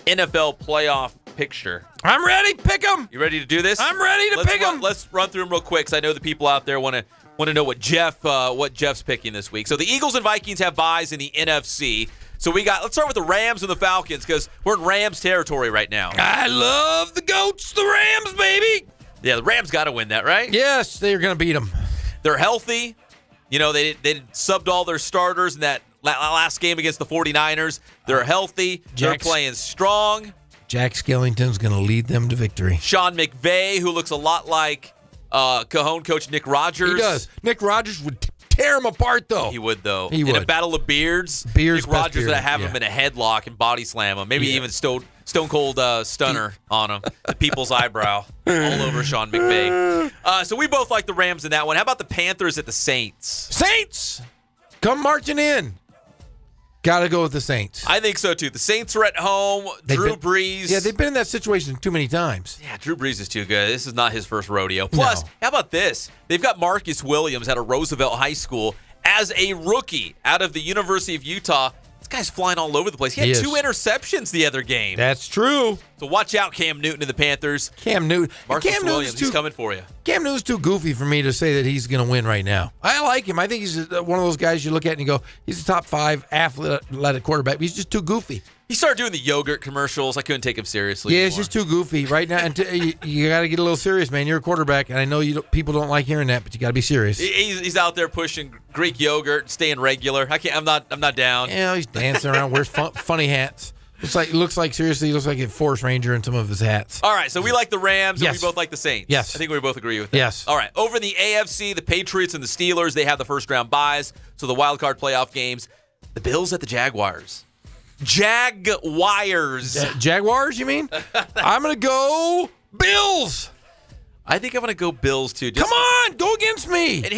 NFL playoff picture? I'm ready. Pick them. You ready to do this? I'm ready to pick them. Let's run through them real quick, because I know the people out there want to know what Jeff's picking this week. So the Eagles and Vikings have byes in the NFC. So let's start with the Rams and the Falcons, because we're in Rams territory right now. I love the goats, the Rams, baby. Yeah, the Rams got to win that, right? Yes, they're going to beat them. They're healthy. They subbed all their starters in that last game against the 49ers. They're healthy. They're playing strong. Jack Skellington's going to lead them to victory. Sean McVay, who looks a lot like Cajon coach Nick Rogers. He does. Nick Rogers would tear him apart, though. He would, though. He in would. a battle of beards, Nick Rogers would have him in a headlock and body slam him. Maybe even Stone Cold Stunner on him. The people's eyebrow all over Sean McVay. So we both like the Rams in that one. How about the Panthers at the Saints? Saints! Come marching in. Got to go with the Saints. I think so, too. The Saints are at home. Drew Brees. Yeah, they've been in that situation too many times. Yeah, Drew Brees is too good. This is not his first rodeo. Plus, how about this? They've got Marcus Williams out of Roosevelt High School as a rookie out of the University of Utah. This guy's flying all over the place. He had 2 interceptions the other game. That's true. So watch out, Cam Newton and the Panthers. Cam Newton. Marcus Williams, he's coming for you. Cam Newton's too goofy for me to say that he's going to win right now. I like him. I think he's one of those guys you look at and you go, he's a top 5 athletic quarterback, but he's just too goofy. He started doing the yogurt commercials. I couldn't take him seriously. Yeah, anymore. it's just too goofy right now. And you got to get a little serious, man. You're a quarterback, and I know people don't like hearing that, but you got to be serious. He's out there pushing Greek yogurt, staying regular. I'm not down. Yeah, he's dancing around, wears funny hats. Looks like seriously, he looks like a forest ranger in some of his hats. All right, so we like the Rams, and Yes. we both like the Saints. Yes. I think we both agree with that. Yes. All right, over in the AFC, the Patriots and the Steelers, they have the first-round byes, so the wild card playoff games. The Bills at the Jaguars. Jaguars, you mean? I'm going to go Bills. I think I'm going to go Bills, too. Come on, go against me. And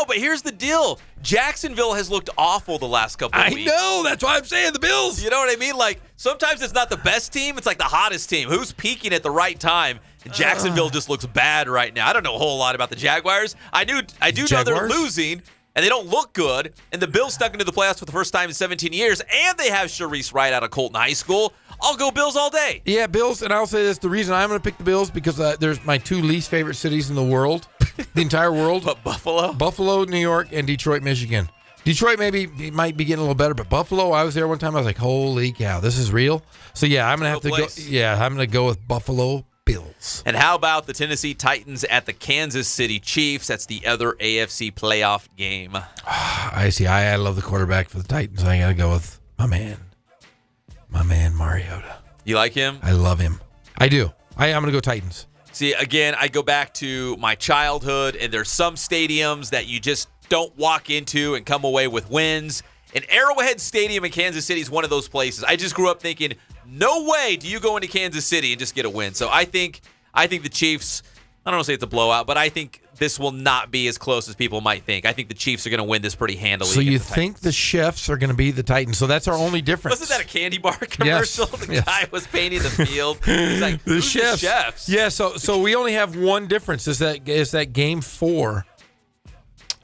but here's the deal. Jacksonville has looked awful the last couple of weeks. I know. That's why I'm saying the Bills. You know what I mean? Like, sometimes it's not the best team. It's like the hottest team. Who's peaking at the right time? And Jacksonville just looks bad right now. I don't know a whole lot about the Jaguars. I do know they're losing, and they don't look good. And the Bills stuck into the playoffs for the first time in 17 years, and they have Sharice Wright out of Colton High School. I'll go Bills all day. Yeah, Bills, and I'll say this. The reason I'm going to pick the Bills because there's my two least favorite cities in the world, the entire world. But Buffalo? Buffalo, New York, and Detroit, Michigan. Detroit might be getting a little better, but Buffalo, I was there one time. I was like, holy cow, this is real. So, yeah, I'm going to have to go. Yeah, I'm going to go with Buffalo Bills. And how about the Tennessee Titans at the Kansas City Chiefs? That's the other AFC playoff game. I see. I love the quarterback for the Titans. I got to go with my man Mariota. You like him? I love him. I do. I'm going to go Titans. See, again, I go back to my childhood, and there's some stadiums that you just don't walk into and come away with wins. And Arrowhead Stadium in Kansas City is one of those places. I just grew up thinking, no way do you go into Kansas City and just get a win. So I think the Chiefs, I don't want to say it's a blowout, but I think this will not be as close as people might think. I think the Chiefs are going to win this pretty handily. So you think the Chiefs are going to be the Titans? So that's our only difference. Wasn't that a candy bar commercial? Yes. The guy was painting the field. He's like, the who's Chiefs. the Chiefs? Yeah. So we only have one difference. Is that game 4?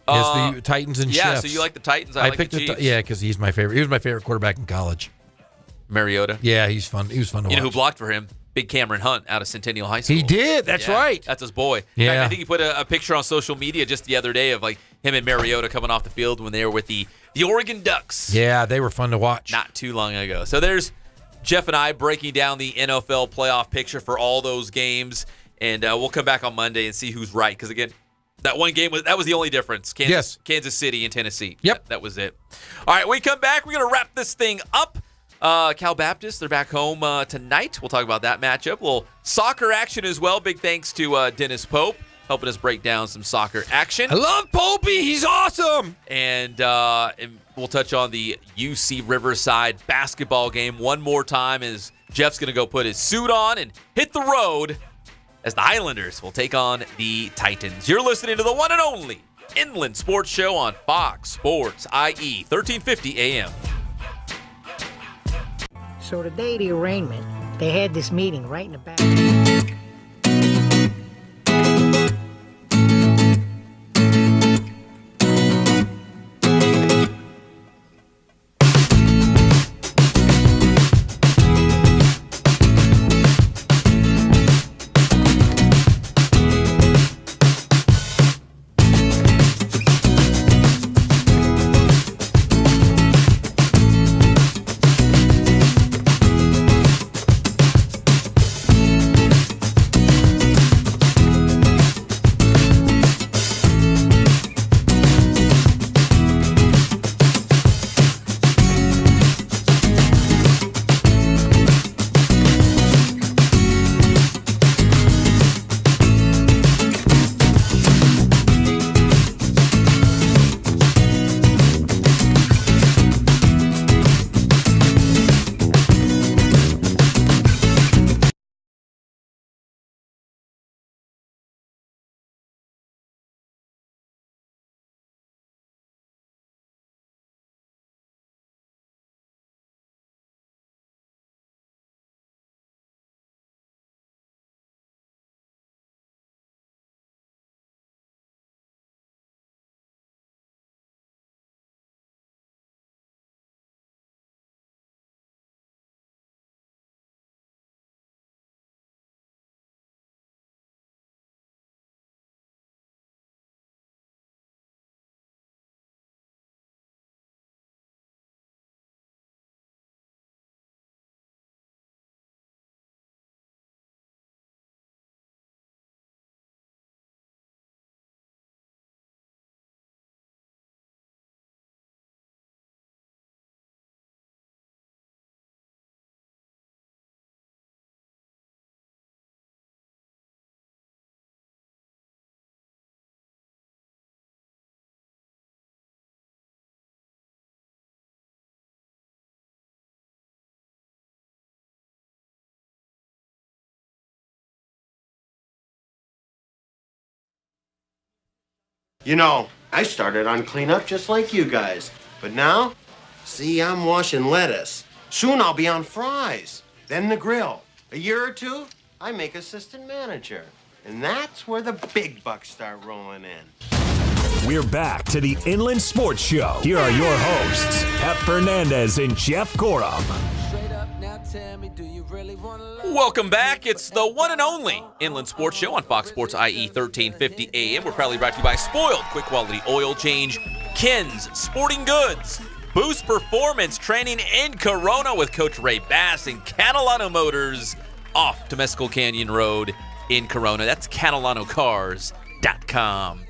Is the Titans and yeah, Chiefs. so you like the Titans? I like picked the Chiefs. yeah, because he's my favorite. He was my favorite quarterback in college. Mariota. Yeah, he's fun. He was fun to watch. You know who blocked for him? Big Cameron Hunt out of Centennial High School. He did. That's right. That's his boy. Yeah. In fact, I think he put a picture on social media just the other day of like him and Mariota coming off the field when they were with the Oregon Ducks. Yeah, they were fun to watch. Not too long ago. So there's Jeff and I breaking down the NFL playoff picture for all those games, and we'll come back on Monday and see who's right. Because again, that one game was the only difference. Kansas City and Tennessee. Yep. That was it. All right, we come back. We're going to wrap this thing up. Cal Baptist, they're back home tonight. We'll talk about that matchup. A little soccer action as well. Big thanks to Dennis Pope helping us break down some soccer action. I love Popey. He's awesome. And we'll touch on the UC Riverside basketball game one more time as Jeff's going to go put his suit on and hit the road as the Highlanders will take on the Titans. You're listening to the one and only Inland Sports Show on Fox Sports IE 1350 AM. So the day of the arraignment, they had this meeting right in the back. You know, I started on cleanup just like you guys. But now, see, I'm washing lettuce. Soon I'll be on fries. Then the grill. A year or two, I make assistant manager. And that's where the big bucks start rolling in. We're back to the Inland Sports Show. Here are your hosts, Pep Fernandez and Jeff Gorham. Welcome back. It's the one and only Inland Sports Show on Fox Sports IE 1350 AM. We're proudly brought to you by Spoiled, quick quality oil change, Ken's Sporting Goods, Boost Performance Training in Corona with Coach Ray Bass, and Catalano Motors off Temescal Canyon Road in Corona. That's CatalanoCars.com.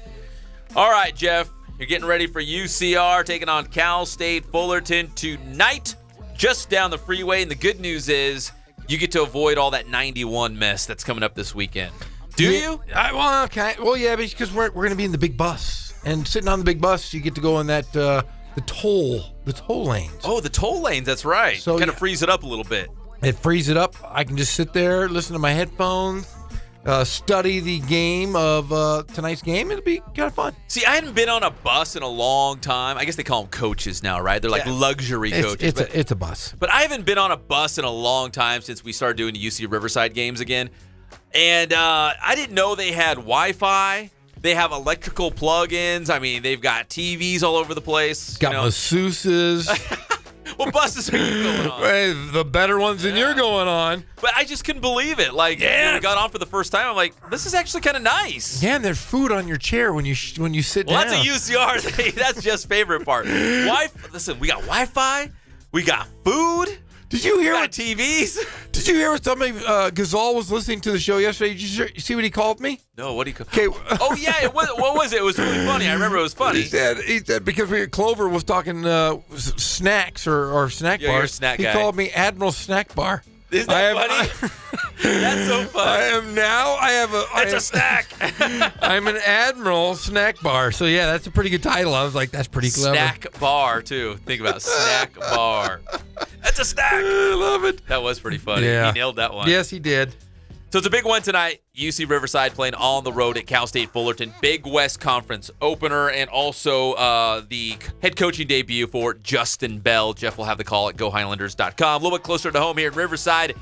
All right, Jeff, you're getting ready for UCR taking on Cal State Fullerton tonight, just down the freeway. And the good news is you get to avoid all that 91 mess that's coming up this weekend. Do you? Well, yeah, because we're going to be in the big bus, and sitting on the big bus, you get to go in that the toll lanes. Oh, the toll lanes. That's right. So kind of frees it up a little bit. It frees it up. I can just sit there, listen to my headphones, study the game of tonight's game. It'll be kind of fun. See, I hadn't been on a bus in a long time. I guess they call them coaches now, right? They're like luxury coaches. It's a bus. But I haven't been on a bus in a long time since we started doing the UC Riverside games again. And I didn't know they had Wi-Fi. They have electrical plug-ins. I mean, they've got TVs all over the place. Got masseuses. What buses are you going on? Hey, the better ones than you're going on. But I just couldn't believe it. Like, when I got on for the first time, I'm like, this is actually kind of nice. Yeah, and there's food on your chair when you sit down. That's a UCR thing. That's just favorite part. Listen, we got Wi-Fi. We got food. Did you hear what TVs? Did you hear what somebody Gazal was listening to the show yesterday? Did you see what he called me? No, what did he call? Okay. Oh yeah, what was it? It was really funny. I remember it was funny. He said because Clover was talking snacks or snack bars. You're a snack guy. He called me Admiral Snack Bar. Isn't that funny? That's so funny. It's a snack. I'm an Admiral Snack Bar. So yeah, that's a pretty good title. I was like, that's pretty clever. Snack bar too. Think about it. Snack bar. That's a snack. I love it. That was pretty funny. Yeah. He nailed that one. Yes, he did. So it's a big one tonight. UC Riverside playing on the road at Cal State Fullerton. Big West Conference opener, and also the head coaching debut for Justin Bell. Jeff will have the call at GoHighlanders.com. A little bit closer to home here in Riverside.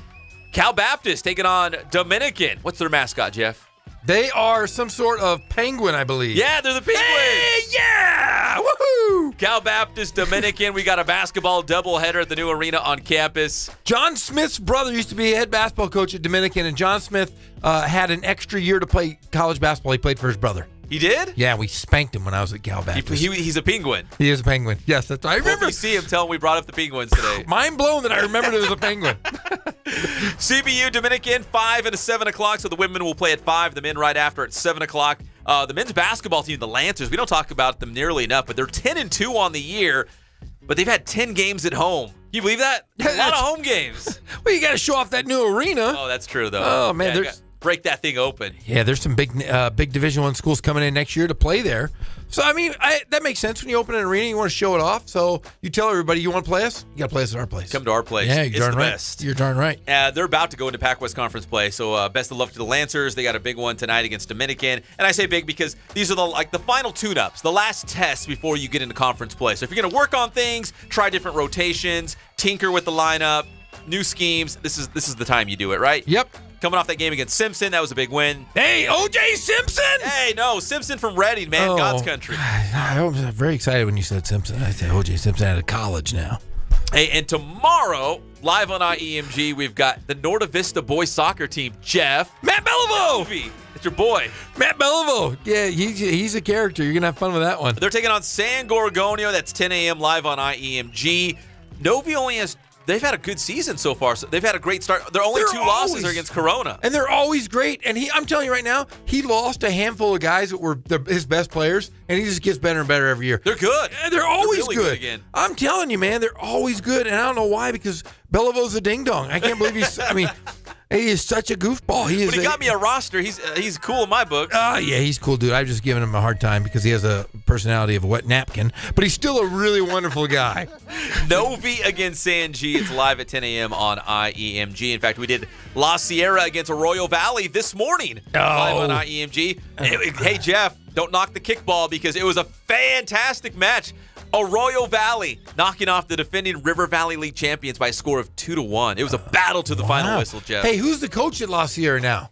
Cal Baptist taking on Dominican. What's their mascot, Jeff? They are some sort of penguin, I believe. Yeah, they're the Penguins. Hey, yeah! Woohoo! Cal Baptist, Dominican. We got a basketball doubleheader at the new arena on campus. John Smith's brother used to be a head basketball coach at Dominican, and John Smith had an extra year to play college basketball. He played for his brother. He did? Yeah, we spanked him when I was at Cal Baptist. He's a Penguin. He is a Penguin. Yes, that's right. I remember. If you see him, tell him we brought up the Penguins today. Mind blown that I remembered it was a Penguin. CBU Dominican, 5 and 7 o'clock. So the women will play at 5, the men right after at 7 o'clock. The men's basketball team, the Lancers, we don't talk about them nearly enough, but they're 10-2 on the year, but they've had 10 games at home. Can you believe that? A lot of home games. Well, you got to show off that new arena. Oh, that's true, though. Oh, man. Yeah, break that thing open. Yeah, there's some big Division I schools coming in next year to play there. So, I mean, that makes sense. When you open an arena, you want to show it off. So you tell everybody you want to play us, you got to play us at our place. Come to our place. Yeah, it's darn the right. best. You're darn right. They're about to go into Pac-West Conference play, so best of luck to the Lancers. They got a big one tonight against Dominican. And I say big because these are the final tune-ups, the last tests before you get into conference play. So if you're going to work on things, try different rotations, tinker with the lineup, new schemes, this is the time you do it, right? Yep. Coming off that game against Simpson, that was a big win. Hey, O.J. Simpson! Hey, no, Simpson from Reading, man, God's country. I was very excited when you said Simpson. I said O.J. Simpson out of college now. Hey, and tomorrow, live on IEMG, we've got the Norta Vista boys soccer team, Jeff. Matt Beliveau! It's your boy. Matt Beliveau. Yeah, he's a character. You're going to have fun with that one. They're taking on San Gorgonio. That's 10 a.m. live on IEMG. Novi only has... They've had a good season so far. So they've had a great start. Their only two losses are against Corona. And they're always great. And I'm telling you right now, he lost a handful of guys that were his best players, and he just gets better and better every year. They're good. And they're always really good again. I'm telling you, man, they're always good. And I don't know why, because Belleville's a ding-dong. I can't believe he is such a goofball. But he got me a roster. He's cool in my books. Yeah, he's cool, dude. I've just given him a hard time because he has a personality of a wet napkin. But he's still a really wonderful guy. Novi against San G. It's live at 10 a.m. on IEMG. In fact, we did La Sierra against Arroyo Valley this morning. Live on IEMG. Hey, Jeff. don't knock the kickball because it was a fantastic match. Arroyo Valley knocking off the defending River Valley League champions by a score of 2-1. It was a battle to the final whistle, Jeff. Hey, who's the coach at La Sierra now?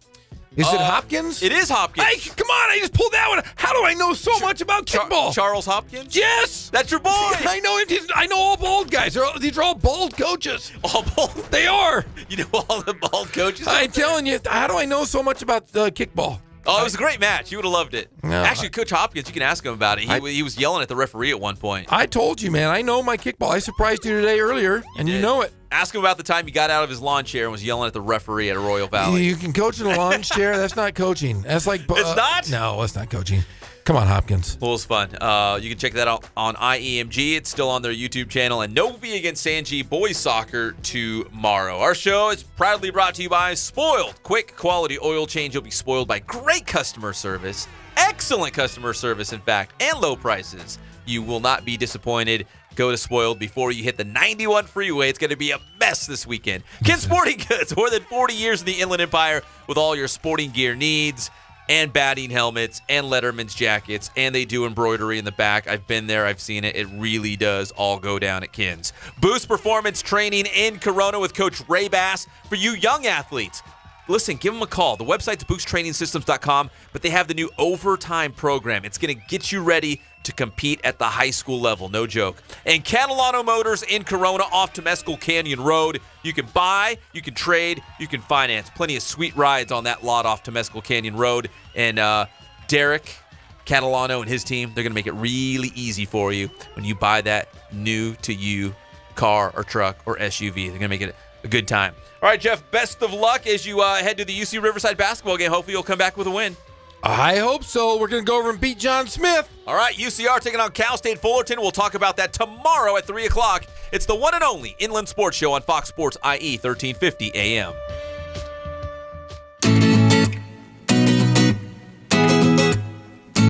Is it Hopkins? It is Hopkins. Hey, come on. I just pulled that one. How do I know so much about kickball? Charles Hopkins? Yes. That's your boy. I know it. I know all bald guys. These are all bald coaches. All bald? They are. You know all the bald coaches? I'm telling you, how do I know so much about kickball? Oh, it was a great match. You would have loved it. No, Actually, Coach Hopkins, you can ask him about it. He was yelling at the referee at one point. I told you, man. I know my kickball. I surprised you today earlier, and you know it. Ask him about the time he got out of his lawn chair and was yelling at the referee at Arroyo Valley. You can coach in a lawn chair. That's not coaching. That's like it's not? No, that's not coaching. Come on, Hopkins. Well, it was fun. You can check that out on IEMG. It's still on their YouTube channel. And Novi against Sanji boys soccer tomorrow. Our show is proudly brought to you by Spoiled. Quick, quality oil change. You'll be spoiled by great customer service. Excellent customer service, in fact, and low prices. You will not be disappointed. Go to Spoiled before you hit the 91 freeway. It's going to be a mess this weekend. Ken Sporting Goods, more than 40 years in the Inland Empire with all your sporting gear needs and batting helmets and Letterman's jackets, and they do embroidery in the back. I've been there. I've seen it. It really does all go down at Ken's. Boost Performance Training in Corona with Coach Ray Bass for you young athletes. Listen, give them a call. The website's boosttrainingsystems.com, but they have the new overtime program. It's going to get you ready to compete at the high school level. No joke. And Catalano Motors in Corona off Temescal Canyon Road. You can buy, you can trade, you can finance. Plenty of sweet rides on that lot off Temescal Canyon Road. And Derek Catalano and his team, they're going to make it really easy for you when you buy that new-to-you car or truck or SUV. They're going to make it a good time. All right, Jeff, best of luck as you head to the UC Riverside basketball game. Hopefully you'll come back with a win. I hope so. We're going to go over and beat John Smith. All right, UCR taking on Cal State Fullerton. We'll talk about that tomorrow at 3 o'clock. It's the one and only Inland Sports Show on Fox Sports IE 1350 AM.